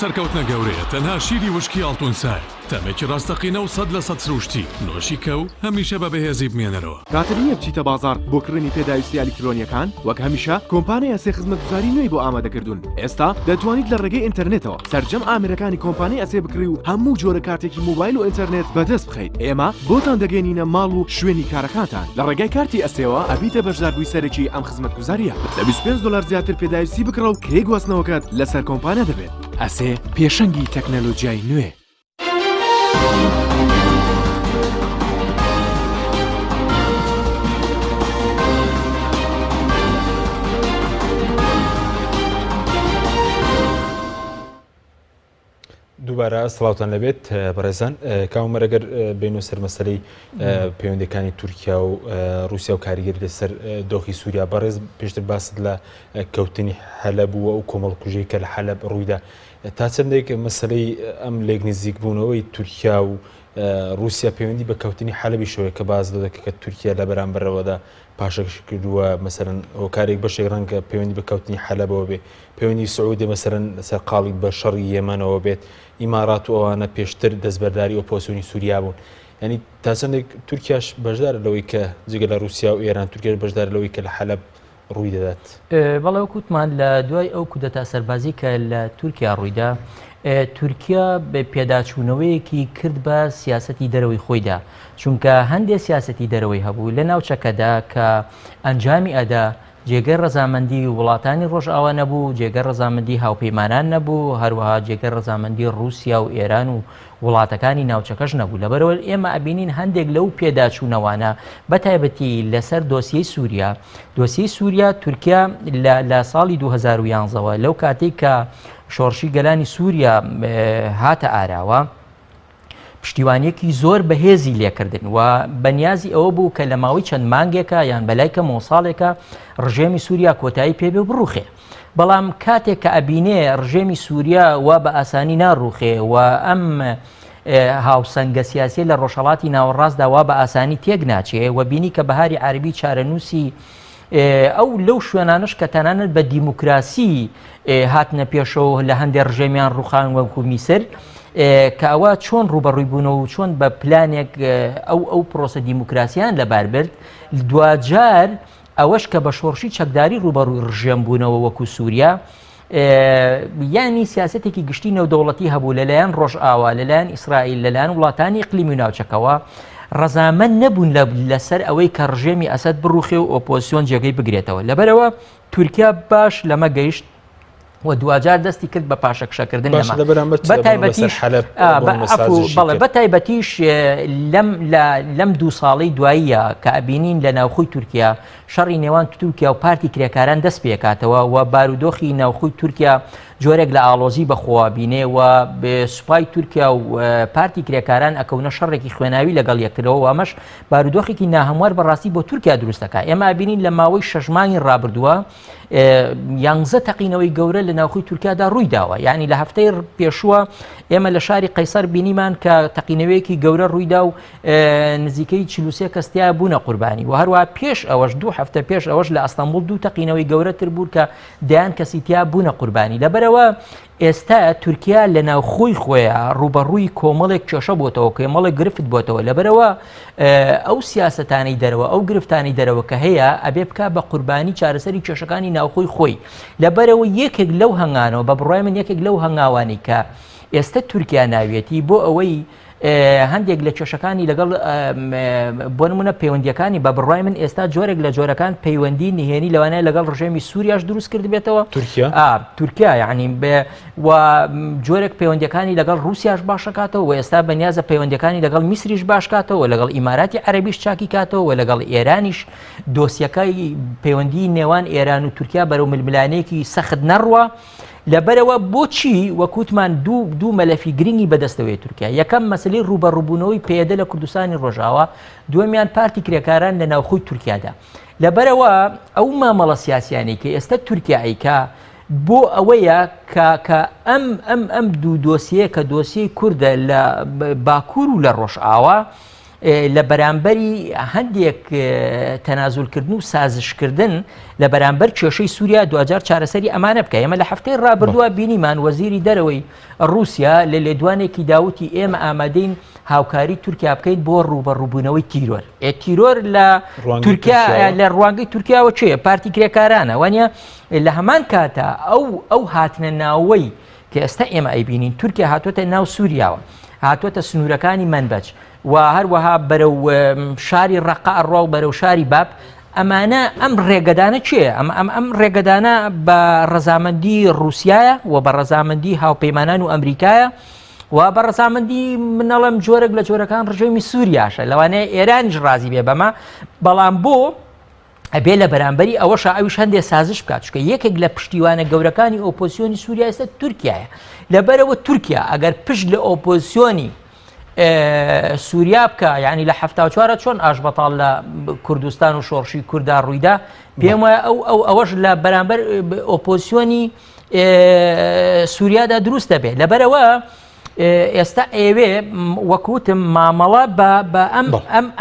سەرکەوتنە گەورەیە تەنها شیری وشکی ئەڵتونسای تەمێکی ڕاستەقینە و 100% سروشتی نۆشی کە و هەمیشە بە بەهێزی بمێنەرەوە کاتر نییە بچیتە بازار بۆ کڕنی پێداویستی ئەلیکترۆنیەکان وەک هەمیشە کۆمپانیای ئەسێ خزمەتگوزاری نوێی بۆ ئامادەکردوون ئێستا دەتوانیت لە ڕێگەی ئینتەرنێتەوە سەرجەم ئامرەکانی کۆمپانیای ئەسێ بکڕی و هەموو جۆرە کارتێکی موبایل و ئینتەرنێت بەدەست بخەیت ئێمە بۆتان دەگەێنینە ماڵ و شوێنی کارەکانتان لە ڕێگای کارتی ئەسێەوە ئەبیتە بەشداربووی سەرەکی ئەم خزمەتگوزاریە لە $25 زیاتر پێداویستی بکڕە و کرێ گواستنەوەکەت لەسەر کۆمپانیا دەبێت ئەسێ پێشەنگی تەکنەلۆژیای نوێ. دووبارە سڵاوتان لەبێت بەڕێزان کاومەرەگەر بینۆ سەر مەسەلەی پەیوەندەکانی تورکیا و رووسیا و کاریگەری لەسەر دۆخی سووریا بەڕێز پێشتر باست لە کەوتنی حەلەب بووە و کۆمەڵکوژەی کە لە حەلەب ڕوویدا تا چەندێک مەسەلەی ئەم لێک نزیک بوونەوەی تورکیا و رووسیا پەیوەندی بە کەوتنی حەلەبی شەوەیە کە باز دەکە کە تورکیا لە بەرامبەرەوەدا پاشەکەش کردووە مەسەرەن هۆکارێک بەشێک ڕەنگە پەیوەندی بە کەوتنی حەلەبەوە بێ پەیوەندی سعودی مەسەرەن لەسەر قاڵی بە شەڕی یەمەنەوە بێت ئیمارات و ئەوانە پێشتر دەستبەرداری ئۆپۆزیسیۆنی سووریا بوون ینی تا چەندێک تورکیاش بەشدارە لەوەی کە جگە لە رووسیا و ئێران تورکیاش بەشدار لەوەی کە لە حەلەب ڕووی دەدات بەڵێ وەکوتمان لە دوای ئەو کودەتا سەربازی کە لە تورکیا ڕوویدا تورکیا بە پێداچوونەوەیەکی کرد بە سیاسەتی دەرەوەی خۆیدا چونکە هەندێک سیاسەتی دەرەوەی هەبوو لە ناوچەکەدا کە ئەنجامی ئەدا جێگەی ڕەزامەندی وڵاتانی ڕۆژئاوا نەبوو جێگەی ڕەزامەندی هاوپەیمانان نەبوو هەروەها جێگەی ڕەزامەندی رووسیا و ئێران و وڵاتەکانی ناوچەکەش نەبوو لەبەرەوە ئێمە ئەبینین هەندێک لەو پێداچوونەوانە بەتایبەتی لەسەر دۆسیەی سووریا دۆسیەی سووریا تورکیا لە ساڵی 2011ەوە لەو کاتێک کە شۆڕشی گەلانی سووریا هاتە ئاراوە پشتیوانیەکی زۆر بەهێزی لێکردن و بەنیازی ئەوە بوو کە لە ماوەی چەند مانگێکە یان بەلای کەمەوە ساڵێکە ڕژێمی سووریا کۆتایی پێبێ بڕوخێ بەڵام کاتێک کە ئەبینێ ڕژێمی سووریا وا بە ئاسانی ناڕوخێ و ئەم هاوسەنگە سیاسی لە ڕۆژهەڵاتی ناوەڕاستدا وا بە ئاسانی تێک ناچێ و بینی کە بەهاری عەربی چارەنووسی ئەو لەو شوێنانش کە تەنانەت بە دیموکراسی هاتنە پێشەوە لە هەندێک ڕژێمیان ڕوخان وەکو میسر کە ئەوە چۆن ڕوبەڕووی بوونەوە و چۆن بە پلانێک ئەو پرۆسە دیموکراسیان لەباربرد دوجار ئەوەش کە بە شۆڕشی چەکداری ڕوبەڕووی ڕژێم بوونەوە وەکو سووریا یانی سیاسەتێکی گشتی نێودەوڵەتی هەبوو لەلایەن ڕۆژئاوا لەلایەن ئیسرائیل لەلایەن وڵاتانی ئیقلیمی ناوچەکەوە ڕەزامەند نەبوون لەسەر ئەوەی کە ڕژێمی ئەسەد بڕوخێ و ئۆپۆزیسیۆن جێگەی بگرێتەوە لەبەرەوە تورکیا باش لەمە گەیشت و دوجار دەستی کرد بە پاشەکشەکردن بەتایبەتیش لەم دوو ساڵەی دواییە کە ئەبینین لە ناوخۆی تورکیا شەڕی نێوان تورکیا و پارتی کرێکاران دەست پێکاتەوە و بارودۆخی ناوخۆی تورکیا جۆرێک لە ئاڵۆزی بەخۆوابینێ و سوپای تورکیا و پارتی کرێکاران ئەکەونە شەڕێکی خوێناوی لەگەڵ یەکترەوە و ئەمەش بارودۆخێکی ناهەموار بەڕاستی بۆ تورکیا دروستەکە ئێمە ئەبینین لە ماوەی 6 مانگی ڕابردووە 11 تەقینەوەی گەورە لە ناوخۆی تورکیادا ڕووی داوە یعنی لە هەفتەی پێشووە ئێمە لە شاری قەیسەر بینیمان کە تەقینەوەیەکی گەورە ڕوویدا و نزیکەی 43 کەستیا بوونە قوربانی و هەروە پێش ئەوەش 2 هەفتە پێش ئەوەش لە ئەستەمبوڵ 2 تەقینەوەی گەورەتر بوو کە دەیان کەسیتیا بوونە قوربانی لەبەرەوە ئێستا تورکیا لە ناوخۆی خۆیان ڕوبەڕووی کۆمەڵێک کێشە بۆتەوە کۆمەڵێک گرفت بۆتەوە لەبەرەوە ئەو سیاسەتانەی دەرەوە ئەو گرفتانی دەرەوە کە هەیە ئەبێ بکە بە قوربانی چارەسەری کێشەکانی ناوخۆی خۆی لەبەرەوە یەکێک لەو هەنگانەوە بە بڕای من یەکێک لەو هەنگاوانی کە ئێستا تورکیا ناوێتی بۆ ئەوەی هەندێک لە کێشەکانی لەگەڵ بۆ نمونە پەیوەندیەکانی بە بڕای من ئێستا جۆرێک لە جۆرەکان پەیوەندی نهێنی لەوانەیە لەگەڵ ڕژێمی سووریاش دروست کرد بێتەوە تورکیا یعنی و جۆرێک پەیوەندیەکانی لەگەڵ رووسیاش باشەکاتەوە و ئێستا بەنیازە پەیوەندیەکانی لەگەڵ میسریش باشکاتەوە لەگەڵ ئیماراتی عەرەبیش چاکی کاتەوە و لەگەڵ ئێرانیش دۆسیەکەی پەیوەندی نێوان ئێران و تورکیا بەرەو ململانەیەکی سەخت نەڕوە لەبەرەوە بۆچی وەکوتمان دوو مەلەفی گرنگی بەدەستەوەی تورکیا یەکەم مەسلەی ڕوبەڕووبوونەوەی پێدە لە کوردستانی ڕۆژاوا دووەمیان پارتی کرێکاران لە ناوخۆی تورکیادا لەبەرەوە ئەو مامەڵە سیاسیانەی کە ئێستا تورکیایکە بۆ ئەوەیە کە ئەم دوو دۆسیە کە دۆسیەی کووردە لە باکوور و لە ڕۆژئاوا لە بەرامبەری هەندێک تەنازولکردن و سازشکردن لە بەرامبەر کێشەی سووریا دوجار چارەسەری ئەمانە بکە ئێمە لە هەفتەی ڕابردووە بینیمان وەزیری دەرەوەی ڕووسیا لە لێدوانێکی داوتی ئێمە ئامادەین هاوکاری تورکیا بکەیت بۆ ڕوبەڕووبوونەوەی تیرۆر تیرۆر لە تورکیا لە ڕوانگەی تورکیاوە چێ پارتی کرێکارانە وانە لە هەمان کاتە ئەو هاتنە ناوەی کە ئێستا ئێمە ئەیبینین تورکیا هاتوۆتە ناو سووریاوە هاتوۆتە سنوورەکانی منبەج و هەروەها بەرەو شاری ڕەقا ڕۆ و بەرەو شاری باب ئەمانە ئەم ڕێگەدانە چێ ئەم ڕێگەدانە بە ڕەزامەندی رووسایە و بە ڕەزامەندی هاوپەیمانان و ئەمریکایە و بە ڕەزامەندی منەڵم جۆرێک لە جۆرەکان ڕژێمی سووریاشە لەوانەیە ئێرانیش ڕازی بێ بەمە بەڵام بۆ ئەبێ لە بەرامبەری ئەوەش ئەویش هەندێک سازش بکات چکە یەکێک لە پشتیوانە گەورەکانی ئۆپۆزیسیۆنی سووریا ئێستا تورکیایە لەبەرەوە تورکیا ئەگەر پشت لە ئۆپۆزیسیۆنی سووریا بکە یعنی لە 74 چۆن ئاشبەتاڵ لە کوردستان و شۆڕشی کووردا ڕوویدا پێم وایە ئەوەش لە بەرامبەر ئۆپۆزیسیۆنی سووریادا دروست دەبێت لەبەرەوە ئێستا ئێوێ وەکوتم مامەڵە بە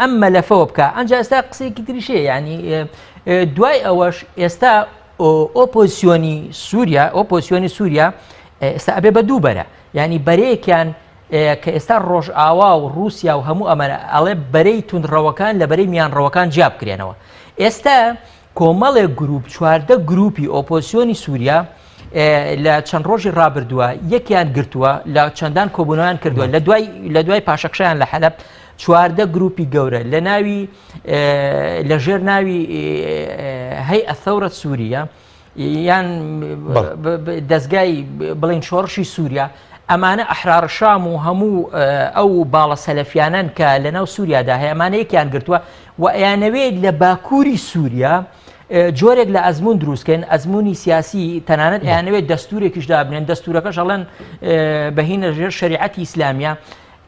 ئەم مەلەفەوە بکە ئەنجا ئێستا قسێکی تریشەیە ینی دوای ئەوەش ئێستا ئۆپۆزیسیۆنی سووریا ئێستا ئەبێ بە دووبەرە ینی بەرەیەکیان کە ئێستا ڕۆژئاوا و رووسیا و هەموو ئەمەە ئەڵێ بەرەی تونندڕەوەکان لە بەرەی میانڕەوەکان جیا بکرێنەوە ئێستا کۆمەڵێک گروپ 14 گروپی ئۆپۆزیسیۆنی سووریا لە چەند ڕۆژی ڕابردووە یەکیان گرتووە لە چەندان کۆبوونەوەیان کردووە لە دوای پاشەخشیان لە حەلەب 14 گروپی گەورە لە ناوی لەژێر ناوی هەیئە ثەورەت سووریا یان دەستگای بڵین شۆڕشی سووریا ئەمانە ئەحرار شام و هەموو ئەو باڵە سەلەفیانن کە لەناو سووریادا هەیە ئەمانە یەکیان گرتووە و ئەیانەوێت لە باکووری سووریا جۆرێک لە ئەزمون دروستکەن ئەزمموی سیاسی تەنانەت ئەیانەوێت دەستورێکیش دابنێن دەستورەکەش ئەڵەن بەهینە ژێر شریعەتی ئیسلامیە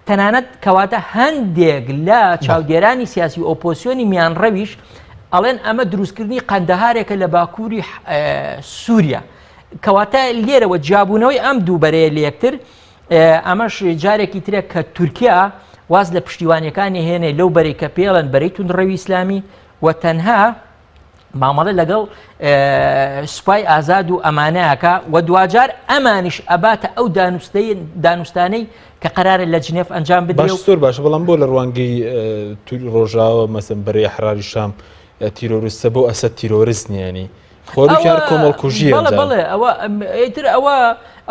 تەنانەت کەواتە هەندێک لە چاودێرانی سیاسی ئۆپۆزیسیۆنی میانڕەویش ئەڵێن ئەمە دروستکردنی قەندەهارێکە لە باکووری سووریا کەواتە لێرەوە جیابوونەوەی ئەم دووبەرەیە لە یەکتر ئەمەش جارێکی ترێک کە تورکیا واز لە پشتیوانیەکانی هێنێ لەو بەرەی کە پێڵەن بەرەی تونندڕەوی ئیسلامی و تەنها مامەڵە لەگەڵ سوپای ئازاد و ئەمانەیەکە و دوجار ئەمانیش ئەباتە ئەو دانوستانەی کە قەرارە لە جنێف ئەنجام بدرێت زۆر باشە بەڵام بۆ لە ڕوانگەی ڕۆژاوە مەسن بەرەی حراری شام تیرۆریستە بۆ ئەسە تیرۆریستنیانی خۆریان کۆمەڵکوژیە بڵێ ئەوەتر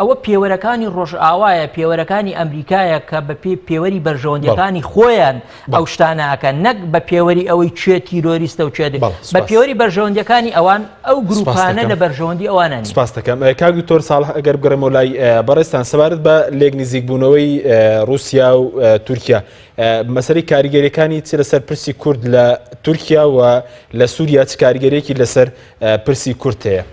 ئەوە پێوەرەکانی ڕۆژئاوایە پێوەرەکانی ئەمریکایە کە بە پێوەری بەرژەوەندەکانی خۆیان ئەو شتانەکە نەک بە پێوەری ئەوەی کوێ تیرۆریستە و کوێ بە پێوەری بەرژەوەندەکانی ئەوان ئەو گروپانە لە بەرژەوەندی ئەوانە سپاس دەکەم کاک دکتۆر ساڵح ئەگەر بگەڕێمەوە لای بەڕێستان سەبارەت بە لێک نزیکبوونەوەی رووسیا و تورکیا مەسەلەی کاریگەریەکانی چ لەسەر پرسی کورد لە تورکیا و لە سووریا چ کاریگەریەکی لەسەر پرسی کورد هەیە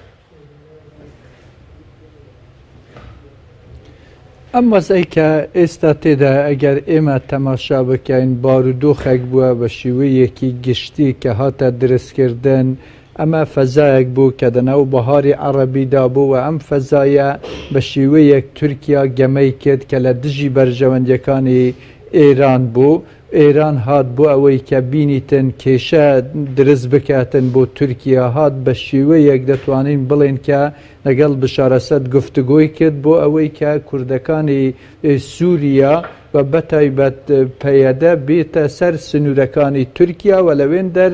ئەم وەزەی کە ئێستا تێدا ئەگەر ئێمە تەماشا بکەین بارودۆخێک بووە بە شێوەیەکی گشتی کە هاتە دروستکردن ئەمە فەزایەک بوو کە دەناو بەهاری عەرەبیدا بوو و ئەم فەزایە بە شێوەیەک تورکیا گەمەی کرد کە لە دژی بەرژەوەندەکانی ئێران بوو ئێران هات بۆ ئەوەی کە بینیتن کێشە دروست بکاتن بۆ تورکیا هات بە شێوەیەک دەتوانین بڵێن کە لەگەڵ بشار ئەسەد گفتوگۆی کرد بۆ ئەوەی کە کوردەکانی سووریا و بەتایبەت پەیەدە بێتە سەر سنوورەکانی تورکیا و لەوێن دەر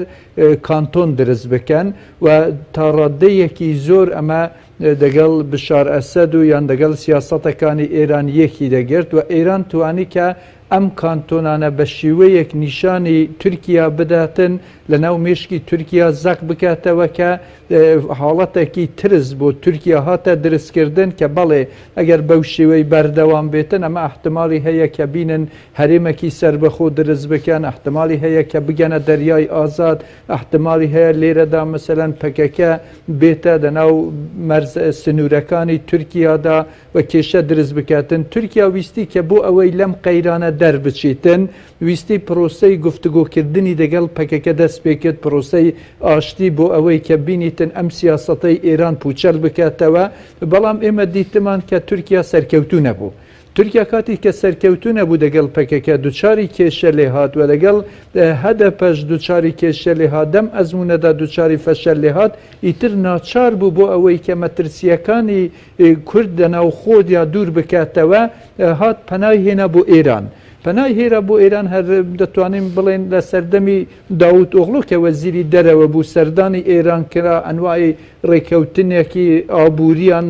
کانتۆن دروست بکەن و تا ڕادەیەکی زۆر ئەمە دەگەڵ بشار ئەسەد و یان دەگەڵ سیاسەتەکانی ئێران یەکی دەگرت و ئێران توانی کە ئەم کانتۆنانە بە شێوەیەک نیشانی تورکیا بداتن لە ناو مێشکی تورکیا زەق بکاتەوە کە حاڵەتێکی ترس بۆ تورکیا هاتە دروستکردن کە بەڵێ ئەگەر بەو شێوەی بەردەوام بێتن ئەمە احتمالی هەیە کە بینن هەرێمێکی سربەخۆ دروست بکەن احتمالی هەیە کە بگەنە دەریای ئازاد احتمالی هەیە لێرەدا مەسەلەن پەکەکە بێتە لەناو مەرز سنوورەکانی تورکیادا و کێشە دروست بکاتن تورکیا ویستی کە بۆ ئەوەی لەم قەیرانە دەربچیتن ویستی پرۆسەی گفتوگۆکردنی دەگەڵ پەکەکە دەست پێکرد پرۆسەی ئاشتی بۆ ئەوەی کە بینیتن ئەم سیاسەتەی ئێران پوچەل بکاتەوە بەڵام ئێمە دیتمان کە تورکیا سەرکەوتو نەبوو تورکیا کاتی کە سەرکەوتو نەبوو دەگەڵ پەکەکە دووچاری کێشە لێ هات و لەگەڵ هەدەپەش دووچاری کێشە لێ هات دەم ئەزمونەدا دووچاری فەشەل لێ هات ئیتر ناچار بوو بۆ ئەوەی کە مەترسیەکانی کورد لەناو خۆدیا دوور بکاتەوە هات پەنای هێنا بۆ ئێران پەنای هێرا بۆ ئێران هەر دەتوانین بڵێن لە سەردەمی داوود ئۆغڵو کە وەزیری دەرەوە بوو سەردانی ئێران کرا ئەنوای ڕێکەوتنێکی ئابووریان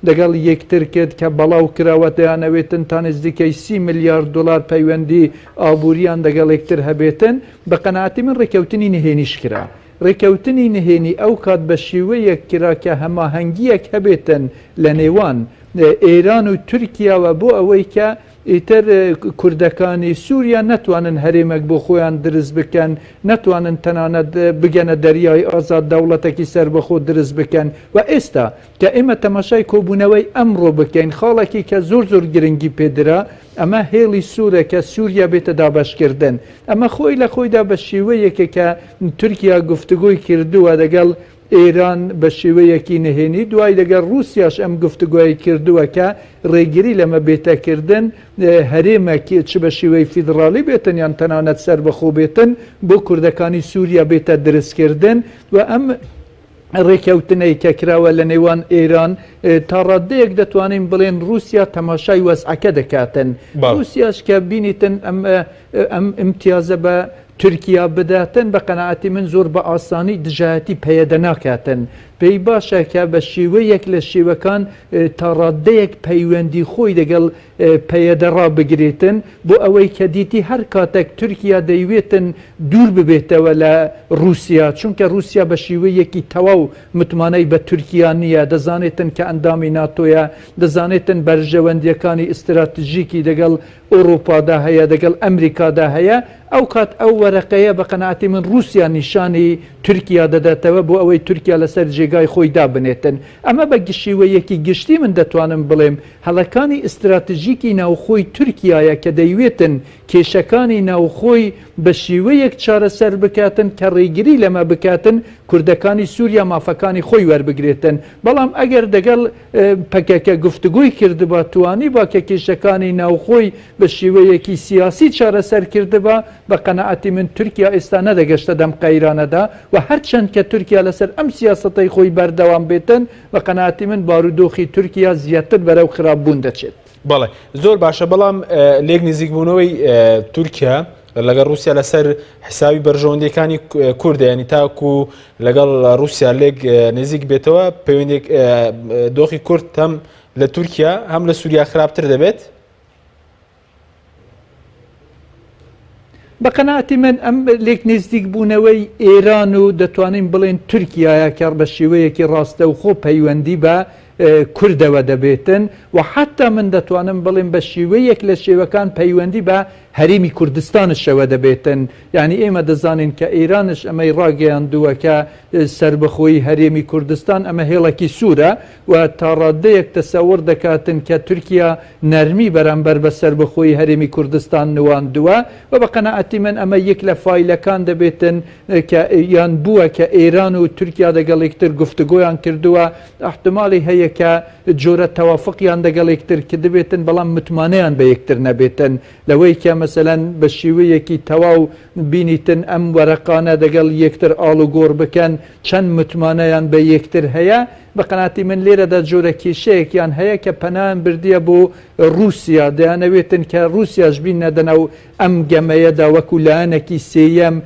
لەگەڵ یەکتر کرد کە بەڵاو کراوە دەیانەوێتن تا نزدیکەی 30 میلیارد دلار پەیوەندی ئابووریان لەگەڵ یەکتر هەبێتن بە قەناعەتی من ڕێکەوتنی نهێنیش کرا ڕێکەوتنی نهێنی ئەو کات بە شێوەیەک کرا کە هەماهەنگیەک هەبێتن لە نێوان ئێران و تورکیاوە بۆ ئەوەی کە ئیتر کوردەکانی سووریا نەتوانن هەرێمێک بۆ خۆیان دروست بکەن، نەتوانن تەنانەت بگەنە دەریای ئازاد دەوڵەتێکی سربەخۆ دروست بکەن. و ئێستا کە ئێمە تەماشای کۆبوونەوەی ئەمڕۆ بکەین، خاڵێکی کە زۆر گرنگی پێدرا، ئەمە هێڵی سوورە کە سووریا بێتە دابەشکردن. ئەمە خۆی لە خۆیدا بە شێوەیەکە کە تورکیا گفتوگۆی کردووە لەگەڵ ئێران بە شێوەیەکی نهێنی، دوای دەگەر رووسیاش ئەم گفتوگوۆی کردووە کە ڕێگیری لەمە بێتەکردن هەرێمێکی چ بە شێوەی فیدراالی بێتن یان تەنانەت سربەخۆ بێتن بۆ کوردەکانی سووریا بێتە دروستکردن. و ئەم ڕێکەوتنەی کە کراوە لە نێوان ئێران تا ڕادەیەک دەتوانین بڵێن رووسیا تەماشای وەزعەکە دەکاتن. رووسیاش کە بینیتن ئەم امتیازە بە تورکیا بداتن بە قەنەعەتی من زۆر بە ئاسانی دژایەتی پەیەدە ناکاتن. پێی باشە کە بە شێوەیەک لە شێوەکان تا ڕادەیەک پەیوەندی خۆی لەگەڵ پەیەدەڕا بگرێتن بۆ ئەوەی کە دیتی هەر کاتێک تورکیا دەیوێتن دوور ببێتەوە لە رووسیا، چونکە رووسیا بە شێوەیەکی تەواو متمانەی بە تورکیا نییە، دەزانێتن کە ئەندامی ناتۆیە، دەزانێتن بەرژەوەندیەکانی ئستراتیژیکی دەگەڵ ئۆروپادا هەیە، دەگەڵ ئەمریکادا هەیە. ئەو کات ئەو وەرەقەیە بە قەنەعەتی من رووسیا نیشانی تورکیا دەداتەوە بۆ ئەوەی تورکیا لەسەر جێگای خۆی دابنێتن. ئەمە بە شێوەیەکی گشتی من دەتوانم بڵێم هەڵەکانی ئستراتیژیکی ناوخۆی تورکیایە کە دەیوێتن کێشەکانی ناوخۆی بە شێوەیەک چارەسەر بکاتن کە ڕێگیری لەمە بکاتن کوردەکانی سووریا مافەکانی خۆی وەربگرێتن. بەڵام ئەگەر دەگەڵ پەکەکە گفتوگوی کردبا توانی با کە کێشەکانی ناوخۆی بە شێوەیەکی سیاسی چارەسەر کردبا بە قەنەعەتی من تورکیا ئێستا نەدەگەشتە دەم قەیرانەدا و هەرچەند کە تورکیا لەسەر ئەم سیاسەتەی خۆی بەردەوام بێتن بە قەنەعەتی من بارودۆخی تورکیا زیاتر بەرەو خراپبوون دەچێت. بەڵێ زۆر باشە، بەڵام لێک نزیکبوونەوەی تورکیا لەگەڵ رووسیا لەسەر حساوی بەرژەوەندەکانی کوردە، ینی تاکو لەگەڵ رووسیا لێک نزیک بێتەوە پەیوەندێک دۆخی کورد هەم لە تورکیا هەم لە سووریا خراپتر دەبێت. بە قەنەعەتی من ئەم لێک نزیک بوونەوەی ئێران و دەتوانین بڵێن تورکیایە کە بە شێوەیەکی ڕاستەوخۆ پەیوەندی بە کوردەوە دەبێتن و حتا من دەتوانم بڵێن بە شێوەیەک لە شێوەکان پەیوەندی بە هەرێمی کوردستانشەوە دەبێتن. یعنی ئێمە دەزانین کە ئێرانش ئەمەی ڕاگەیاندووە کە سربەخۆی هەرێمی کوردستان ئەمە هێڵێکی سوورە و تا ڕادەیەک تەسەور دەکاتن کە تورکیا نەرمی بەرامبەر بە سربەخۆی هەرێمی کوردستان نواندووە و بە قەنەعەتی من ئەمە یەک لە فایلەکان دەبێتن کە یان بووە کە ئێران و تورکیا دەگەڵ یەکتر گفتوگۆیان کردووە، احتمالی هەیە کە جۆرە تەوافقیان دەگەڵ یەکتر کە دەبێتن بەڵام متمانەیان بە یەکتر نەبێتن لەوەی کە مەسەلەن بە شێوەیەکی تەواو بینیتن ئەم وەرەقانە دەگەڵ یەکتر ئاڵ و گۆڕ بکەن چەند متمانەیان بە یەکتر هەیە. بە قەنەعەتی من لێرەدا جۆرە کێشەیەکیان هەیە کە پەنایان بردیە بۆ رووسیا، دەیانەوێتن کە رووسیاش بینە دەناو ئەم گەمەیەدا وەکو لایەنێکی سێیەم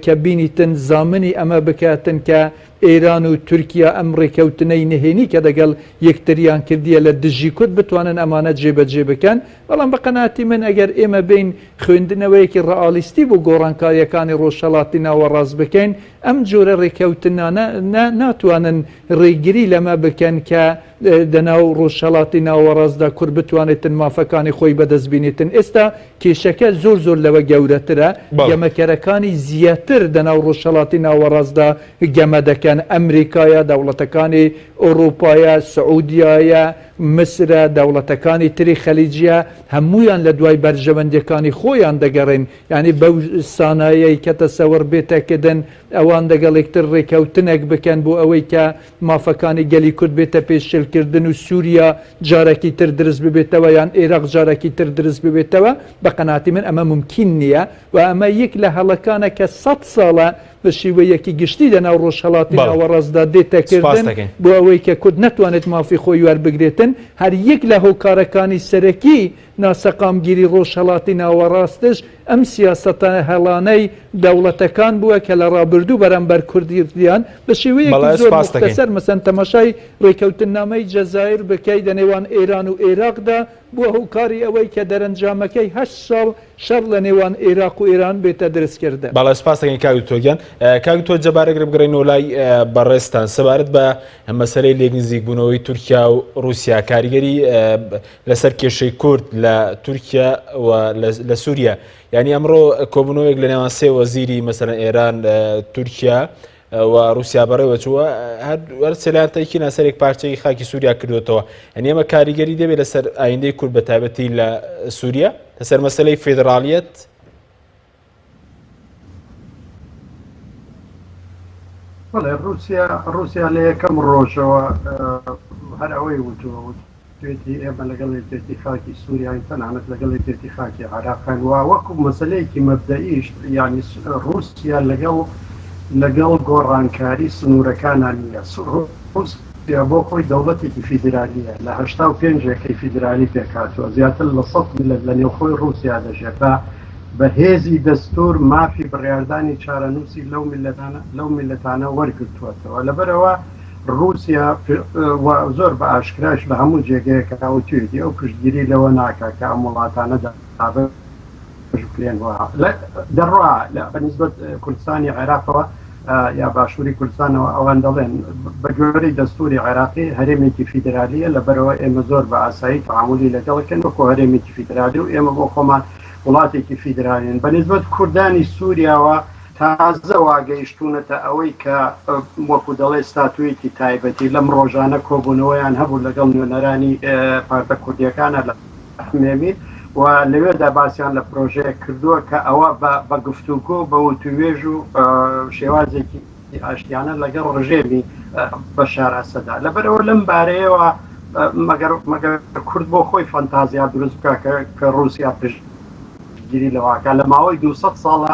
کە بینیتن زامنی ئەمە بکاتن کە ئێران و تورکیا ئەم ڕێکەوتنەی نهێنی کە دەگەڵ یەکتریان کردیە لە دژی کورد بتوانن ئەمانە جێبەجێ بکەن. بەڵام بە قەنەعەتی من ئەگەر ئێمە بین خوێندنەوەیەکی ڕەئالیستی بۆ گۆڕانکاریەکانی ڕۆژهەڵاتی ناوەڕاست بکەین ئەم جۆرە ڕێکەوتنانە ناتوانن ڕێگیری لەمە بکەن کە دەناو ڕۆژهەڵاتی ناوەڕاستدا کورد بتوانێتن مافەکانی خۆی بەدەستبینێتن. ئێستا کێشەکە زۆر لەوە گەورەترە، گەمەکەرەکانی زیاتر دەناو ڕۆژهەڵاتی ناوەڕاستدا گەمە دەکەن. ئەمریکایە، دەوڵەتەکانی ئۆروپایە، سعودیایە، مسرە، دەوڵەتەکانی تری خەلیجیە هەمویان لە دوای بەرژەوەندیەکانی خۆیان دەگەڕێن. یعنی بەو سانایەی کە تەسەوەر بێتەکردن ئەوان دەگەڵ یەکتر ڕێکەوتنێک بکەن بۆ ئەوەی کە مافەکانی گەلی کورد بێتە پێشێلکردن و سووریا جارێکی تر دروست ببێتەوە یان عێراق جارێکی تر دروست ببێتەوە. بە قەنەعەتی من ئەمە ممکن نییە و ئەمە یەک لە هەڵەکانە کە 100 ساڵە بە شێوەیەکی گشتی لەناو ڕۆژهەڵاتی ناوەڕاستدا دێتەکردن بۆ ئەوەی کە کورد نەتوانێت مافی خۆی وەربگرێتن. هەر یەک لە هۆکارەکانی سەرەکی ناسەقامگیری ڕۆژهەڵاتی ناوەڕاستش ئەم سیاسەتە هەڵانەی دەوڵەتەکان بووە کە لە ڕابردوو بەرامبەر کوردیان بە شێوەیەکی زۆر مختصر مەسەن تەماشای ڕێکەوتنامەی جەزایر بکەی لە نێوان ئێران و عێراقدا بووە هۆکاری ئەوەی کە دەرەنجامەکەی 8 ساڵ شەڕ لە نێوان عێراق و ئێران بێتە دەستکردن. باڵا سپاسەکەی کاک دکتۆرگیان. کاک دکتۆر جەبارێک بگەڕێنەوە لای بەڕێستان سەبارەت بە مەسەلەی لێنزیک بوونەوەی تورکیا و رووسیا کاریگەری لەسەر کێشەی کورد لە تورکیا و لە سووریا، یعنی ئەمڕۆ کۆبوونەوەیەک لە نێوان سێ وەزیری مەسەلەن ئێران، تورکیا و رووسیا بەڕێوە چووە، هەر سەلایەن تەیکی ناسەرێک پارچەی خاکی سووریا کردوێتەوە. ئەنی ئێمە کاریگەری دەبێت لەسەر ئایندەی کورد بە تایبەتی لە سووریا لەسەر مەسەلەی فێدراڵیەت. رووسیا لە یەکەم ڕۆژەوە هەر ئەوەی وتووە توێتی ئێمە لەگەڵ یەکێتی خاکی سووریاین تەنانەت لەگەڵ یەکێتی خاکی عێراقان وە وەکو مەسەلەیەکی مەبدەئیش، یعنی رووسیا لەگەڵ گۆڕانکاری سنوورەکانان نییە. رووسیا بۆ خۆی دەوڵەتێکی فیدرالیە، لە 85 فیدرالی پێکاتوە، زیاتر لە 100 میلیۆن لە نێوخۆی رووسیا دەژێت بە هێزی دەستور مافی بڕیاردانی چارەنووسی لەو میلەتانە وەرگرتووەتەوە. لەبەرەوە رووسیا زۆر بە ئاشکراش لە هەموو جێگەیەکەوە توێتی ئەو پشتگیری لەوە ناکات کە ئەم وڵاتانە دەڕوا بەنسبەت کوردستانی عێراقەوە یا باشووری کوردستانەوە ئەوان دەڵێن بە گوێرەی دەستوری عێراقی هەرێمێکی فیدرالیە، لەبەرەوە ئێمە زۆر بە ئاسایی تەعاملی لەگەڵەکەن وەکو هەرێمێکی فیدرالی و ئێمە بۆ خۆمان وڵاتێکی فیدرالین. بەنسبەت کوردانی سووریاوە تازە واگەیشتونەتە ئەوەی کە وەکو دەڵێ ستاتویەکی تایبەتی لەم ڕۆژانە کۆبوونەوەیان هەبوو لەگەڵ نوێنەرانی پارتە کوردیەکانە لە حمێمی و لەوێدا باسییان لە پرۆژەیە کردووە کە ئەوە بە گفتوگۆ بە وتوێژ و شێوازێکی ئاشتیانە لەگەڵ ڕژێمی بەشار ئەسەدا. لەبەرەوە لەم بارەیەوە مەگەر کورد بۆ خۆی فەنتازیا دروست بکە کە رووسیا پشتگیری لەواکە لە ماوەی 200 ساڵە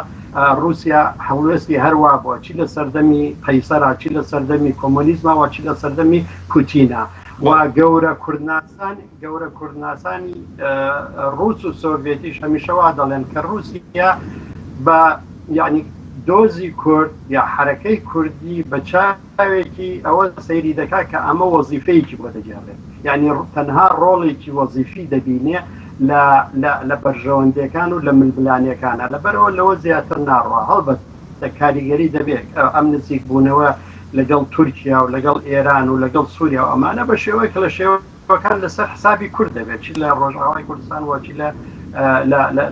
رووسیا هەڵوێستی هەروە بووە، چی لە سەردەمی قەیسەرا، چی لە سەردەمی کۆمۆنیزمەوە، چی لە سەردەمی پوتینە و گەورە کوردناسانی رووس و سۆڤێتیش هەمیشەوا دەڵێن کە رووسیا بە یعنی دۆزی کورد یا حرەکەی کوردی بە چاوێکی ئەوە سەیری دەکات کە ئەمە وەزیفەیەکی بۆ دەگێڕێت، یعنی تەنها ڕۆڵێکی وەزیفی دەبینێ لە بەرژەوەندەکان و لە ململانیەکانە. لەبەرەوە لەوە زیاتر ناڕوا هەڵبەت کاریگەری دەبێت ئەم نزیک بوونەوە لەگەڵ تورکیا و لەگەڵ ئێران و لەگەڵ سووریا و ئەمانە بە شێوەیە کە لە شێوەکان لەسەر حسابی کورد دەبێت، چی لە ڕۆژاوای کوردستان وەچی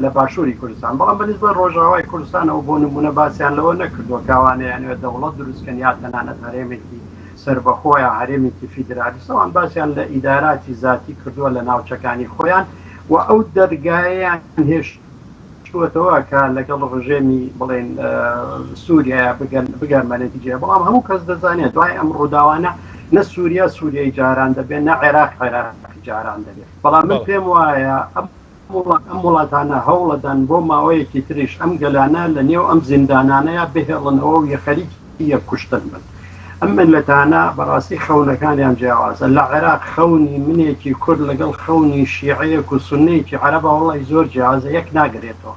لە باشووری کوردستان. بەڵام بەنسبەت ڕۆژاوای کوردستانەوە بۆ نمونە باسییان لەوە نەکردووە کاوانەیانوێت دەوڵەت دروستکەن یا تەنانەت هەرێمێکی سربەخۆیان هەرێمێکی فیدرالی سەوان باسییان لە ئیداراتی ذاتی کردووە لە ناوچەکانی خۆیان و ئەو دەرگایان هێشتووەتەوە کە لەگەڵ ڕژێمی بڵێن سووریا بگەرمە نەتیجەیە. بەڵام هەموو کەس دەزانێت دوای ئەم ڕووداوانە نە سووریا سووریای جاران دەبێت، نە عێراق عێراقی جاران دەبێت. بەڵام من پێم وایە ئەم وڵاتانە هەوڵەدان بۆ ماوەیەکی تریش ئەم گەلانە لە نێو ئەم زیندانانەیە بهێڵنەوە و یەخەریکی یەککوشتن بن. ئەم ملەتانە بەڕاستی خەونەکانیان جیاوازە. لە عێراق خەونی منێکی کورد لەگەڵ خەونی شیعەیەک و سوننەیەکی عەرەبە وەڵی زۆر جیاوازە، یەک ناگرێتەوە.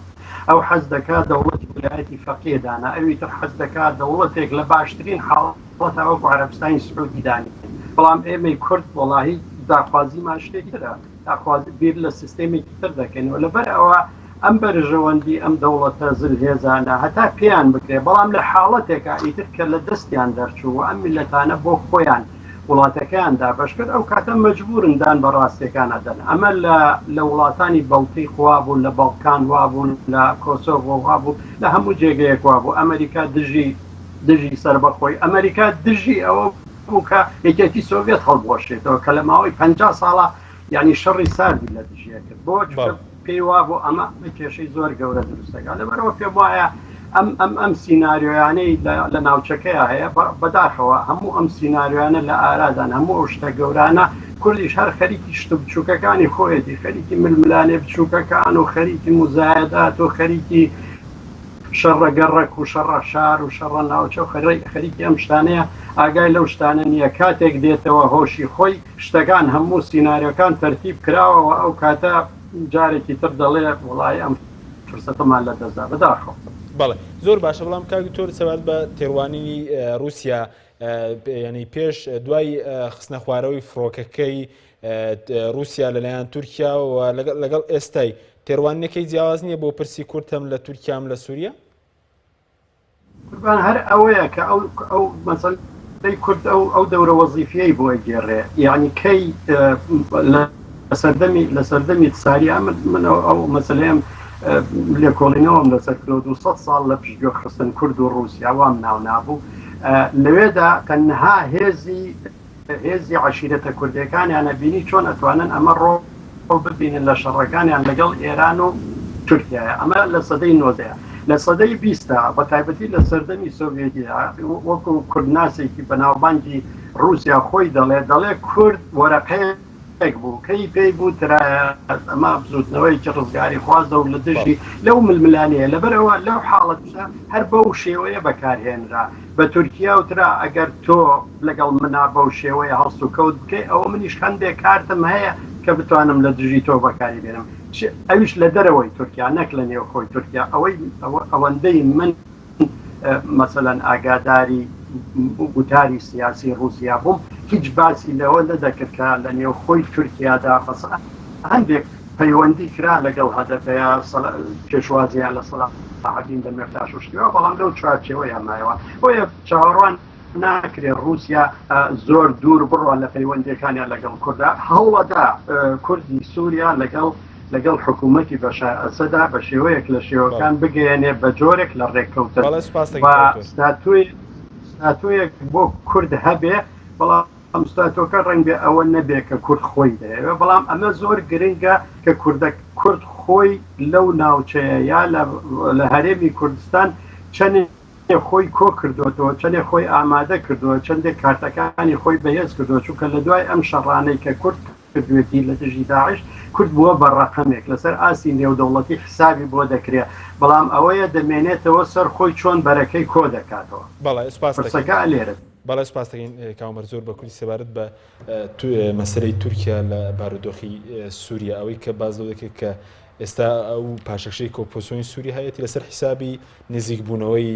ئەو حەز دەکات دەوڵەتی ویلایەتی فەقیهدانە، ئەوی تر حەز دەکات دەوڵەتێک لە باشترین حاڵەتە وەکو عەرەبستانی سعودی دانی. بەڵام ئێمەی کورد وەڵاهی داخوازیمان شتێکی ترە، داخوازی بیر لە سیستێمێکی تر دەکەنەوە. لەبەر ئەوە ئەم بەرژەوەندی ئەم دەوڵەتە زلهێزانە هەتا پێیان بکرێ، بەڵام لە حاڵەتێکە ئیتر کە لە دەستیان دەرچوو ئەم میلەتانە بۆ خۆیان وڵاتەکەیاندا بەش کرد، ئەو کاتە مەجبورن دان بە ڕاستیەکانە دەن. ئەمە لە وڵاتانی بەڵتی خوا بوو، لە بەڵکان وا بوون، لە کۆسۆڤۆ وا بوو، لە هەموو جێگەیەک وا بوو. ئەمریکا دژی سربەخۆی، ئەمریکا دژی ئەوە بوو کە یەکێتی سۆڤێت هەڵبوەشێتەوە کە لە ماوەی 50 ساڵە یعنی شەڕی ساردی لە دژیە کرد. بۆ پێی وا بۆ ئەمە کێشەی زۆر گەورە دروستەکە. لەبەرەوە پێم وایە ئەم سیناریۆیانەی لە ناوچەکەیە هەیە بەداخەوە هەموو ئەم سیناریۆیانە لە ئارادان هەموو ئەو شتە گەورانە کوردیش هەر خەریکی شت بچووکەکانی خۆیەتی، خەریکی ململانێ بچووکەکان و خەریکی مزایدات و خەریکی شەڕە گەڕک و شەڕە شار و شەڕە ناوچە و خەریکی ئەم شتانەیە ئاگای لەو شتانە نییە. کاتێک دێتەوە هۆشی خۆی شتەکان هەموو سیناریۆکان تەرتیب کراوەوە ئەو کاتە جارێکی تر دەڵێ وڵای ئەم فرسەتەمان لە دەستدا بەداخەوە. بەڵێ زۆر باشە بەڵام کاگی تۆر سەبات بە تێڕوانینی رووسیا ینی پێش دوای خستنە خوارەوەی فڕۆکەکەی رووسیا لەلایەن تورکیا و لەگەڵ ئێستای تێڕوانینەکەی جیاواز نییە بۆ پرسی کورتم لە تورکیام لە سووریا هەر ئەوەیە کە ئەو مەسەلەی کورد ئەو دەورە وەزیفەیەی بۆی گێڕێ یعنی کەی لە سەردەمی ساریە من ئەو مەسەلەیەم لێکۆڵینەوەم لەسەر 200 ساڵ لە پشتگوێ خستن کورد و رووسیا وام ناو نابوو لەوێدا تەنها هێزی عەشیرەتە کوردەکانیان ئەبینی چۆن ئەتوانن ئەمە ڕۆ ببینن لە شەڕەکانیان لەگەڵ ئێران و تورکیایە ئەمە لە سەدەی 90 لە سەدەی 20 بە تایبەتی لە سەردەمی سۆڤێتیدا وەکو کوردناسێکی بەناوبانگی رووسیا خۆی دەڵێ کورد وەرەقەیەک بوو کەی پێی بوو ئەمە بزوتنەوەیکی ڕزگاری خوازە و لە دژی لەو ململانەیە لەبەرەوە لەو حاڵەتە هەر بەو شێوەیە بەکارهێنرا بە تورکیا وترا ئەگەر تۆ لەگەڵ منا بەو شێوەیە هەڵست و کەوت بکەی ئەوە منیش هەندێک کارتم هەیە کە بتوانم لە دژی تۆ بەکاری بێنم ئەویش لە دەرەوەی تورکیا نەک لە نێو خۆی تورکیا ئەوەندەی من مەسەلەن ئاگاداری وتاری سیاسی رووسیا بووم هیچ باسی لەوە نەدەکرد کە لە نێو خۆی تورکیادا هەندێک پەیوەندی کرا لەگەڵ هەدەفەیە پێشوازیان لە سەلاحەدین دەمێرداش وشتیەوە بەڵام لەو چوارچێوەیە مایەوە بۆیە چاوەڕوان ناکرێت رووسیا زۆر دوور بڕوە لە پەیوەندیەکانیان لەگەڵ کووردا هەوڵەدا کوردی سووریا لەگەڵ حکوومەتی بەشار ئەسەدا بە شێوەیەک لە شێوەکان بگەێنێ بە جۆرێک لە ڕێککەوتن ستاتۆیەک بۆ کورد هەبێ بەڵام ستاتۆکە ڕەنگ بێ ئەوە نەبێ کە کورد خۆی دەیەوێ بەڵام ئەمە زۆر گرنگە کە کورد خۆی لەو ناوچەیە یا لە هەرێمی کوردستان چەندێک خۆی کۆ کردوەوە چەندێک خۆی ئامادە کردووە چەندێک کارتەکانی خۆی بەهێز کردووە چونکە لە دوای ئەم شەڕانەی کە کورد کردوێتی لە دژی داعش کورد بووە بە ڕەقەمێک لەسەر ئاسی نێودەوڵەتی حسابی بۆ دەکرێت بەڵام ئەوەیە دەمێنێتەوە سەر خۆی چۆن بەرەکەی کۆ دەکاتەوە بەڵێ لێرە بەڵێ سپاس دەکەین کامەر زۆر بە کوردی سەبارەت بە مەسەلەی تورکیا لە بارودۆخی سووریا ئەوەی کە باز دەکرێت کە ئێستا ئەو پاشەکشەی کۆپۆسیۆنی سووری هەیەی لەسەر حیسابی نزیکبوونەوەی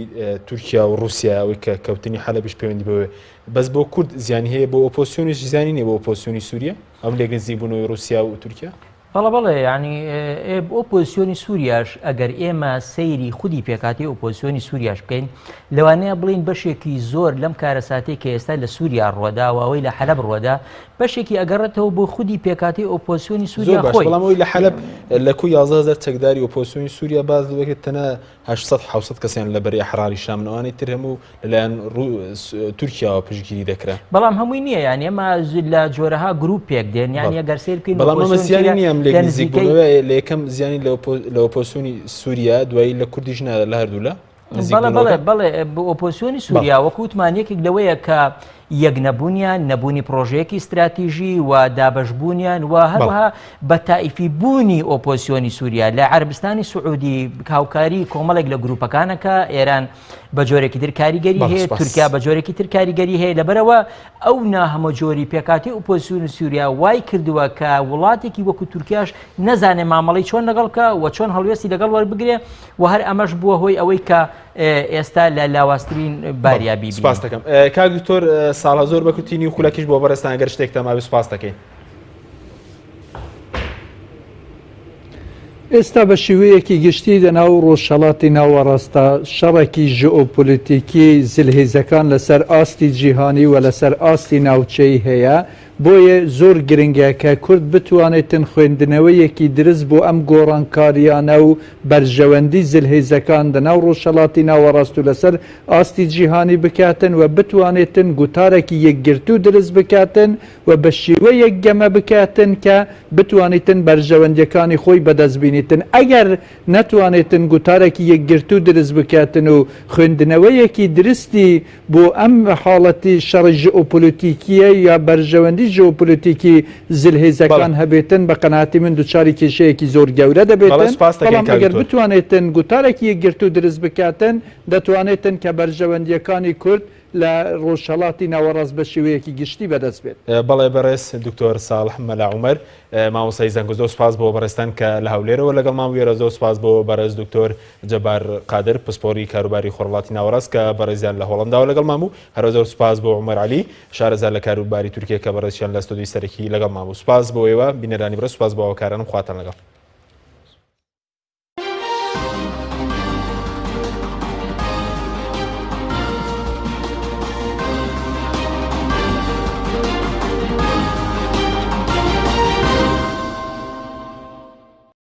تورکیا و رووسیا ئەوەی کە کەوتنی حەلەبیش پەیوەندی بەوێ بەس بۆ کورد زیانی هەیە بۆ ئۆپۆسیۆنیش زیانی نیە بۆ ئۆپۆسیۆنی سووریا ئەم لێک نزیکبوونەوەی رووسیا و تورکیا بەڵێ ینی ئۆپۆزیسیۆنی سووریاش ئەگەر ئێمە سەیری خودی پێکاتی ئۆپۆزیسیۆنی سووریاش بکەین لەوانەیە بڵین بەشێکی زۆر لەم کارەساتی کە ئێستا لە سووریا ڕۆداوەوەی لە حەلەب ڕۆدا بەشێکی ئەگەڕێتەوە بۆ خودی پێکاتی ئۆپۆزیسیۆنی سووریا خۆی بەڵامەوەی لە حەلەب لە کوی 11,000 چەکداری ئۆپۆزیسیۆنی سووریا باز دەکرێت تەنە 800 کەسیان لە بەری ئەحراری شامنەوەی تر هەموو لەلایەن تورکیاوە پشتگیری دەکرا بەڵام هەمووی نییە یان ئێمە لە جۆرەها گروپێک دێن یان ئەگەر سیر بکەین بەڵام ئەمە زیانی نییە ئەم لێک نزیکبوونەوە لە یەکەم زیانی لە ئۆپۆزیسیۆنی سووریا دوایی لە کوردیش نادە لە هەردوو لە بەڵێ ئۆپۆزیسیۆنی سووریا وەکو وتمانیەکێک لەوەیە کە یەک نەبوونیان نەبوونی پرۆژەیەکی استراتیژی و دابەشبوونیان و هەروەها بە تائیفی بوونی ئۆپۆزیسیۆنی سووریا لە عەربستانی سوعودی هاوکاری کۆمەڵێک لە گروپەکانەکە ئێران بە جۆرێکی تر کاریگەری هەیە تورکیا بە جۆرێکی تر کاریگەری هەیە لەبەرەوە ئەو ناهەمەجۆری پێکاتی ئۆپۆزیسیۆنی سووریا وای کردووە کە وڵاتێکی وەکو تورکیاش نەزانێ مامەڵەی چۆن لەگەڵکە و چۆن هەڵوێستی لەگەڵ وەربگرێ و هەر ئەمەش بووە هۆی ئەوەی کە ئێستا لە لاواسترین باریابی سپاس دەکەم کاک دکتۆر ساڵە زۆر بەکوتینی و خولەکیش بۆ بەڕێستان ئەگەر شتێک تەماوی سپاس دەکەین ئێستا بە شێوەیەکی گشتی لەناو ڕۆژهەڵاتی ناوەڕاستە شەڕێکی ژئۆپۆلیتیکی زلهێزەکان لەسەر ئاستی جیهانی و لەسەر ئاستی ناوچەی هەیە بۆیە زۆر گرنگە کە کورد بتوانێتن خوێندنەوەیەکی درست بۆ ئەم گۆڕانکاریانە و بەرژەوەندی زلهێزەکان لەناو ڕۆژهەڵاتی ناوەڕاست و لەسەر ئاستی جیهانی بکاتن و بتوانێتن گوتارێکی یەکگرتو دروست بکاتن و بە شێوە یەکگەمە بکاتن کە بتوانێتن بەرژەوەندیەکانی خۆی بەدەستبینیتن ئەگەر نەتوانێتن گوتارێکی یەکگرتو دروست بکاتن و خوێندنەوەیەکی درستی بۆ ئەم حاڵەتی شەڕی ژئۆپۆلیتیکیە یا بەرژەوەندی ژئۆپۆلیتیکی زلهێزەکان هەبێتن بە قەناعەتی من دووچاری کێشەیەکی زۆر گەورە دەبێتن بەڵام ئەگەر بتوانێتن گوتارێکی یەکگرتو دروست بکاتن دەتوانێتن کە بەرژەوەندیەکانی کورد لە ڕۆژهەڵاتی ناوەڕاست بە شێوەیەکی گشتی بەدەست بێت. بەڵێ بەڕێز دکتۆر ساڵح مەلا عومەر مامۆستای زەنگۆ زۆر سپاس بۆ بەڕێستان کە لە هەولێرەوە لەگەڵ مام وێرە زۆر سپاس بۆ بەڕێز دکتۆر جەبار قادر پسپۆری کاروباری خۆرهڵاتی ناوەڕاست کە بەڕێزیان لە هۆڵنداوە لەگەڵ مام و هەرە زۆر سپاس بۆ عومەر عەلی شارەزار لە کاروباری تورکیا کە بەڕێزیان لە ستۆدیۆی سەرەکی لەگەڵ مام و سپاس بۆ ئێوە بینەرانی بەڕێز سپاس بۆ هاوکارانم خواتان لەگەڵ.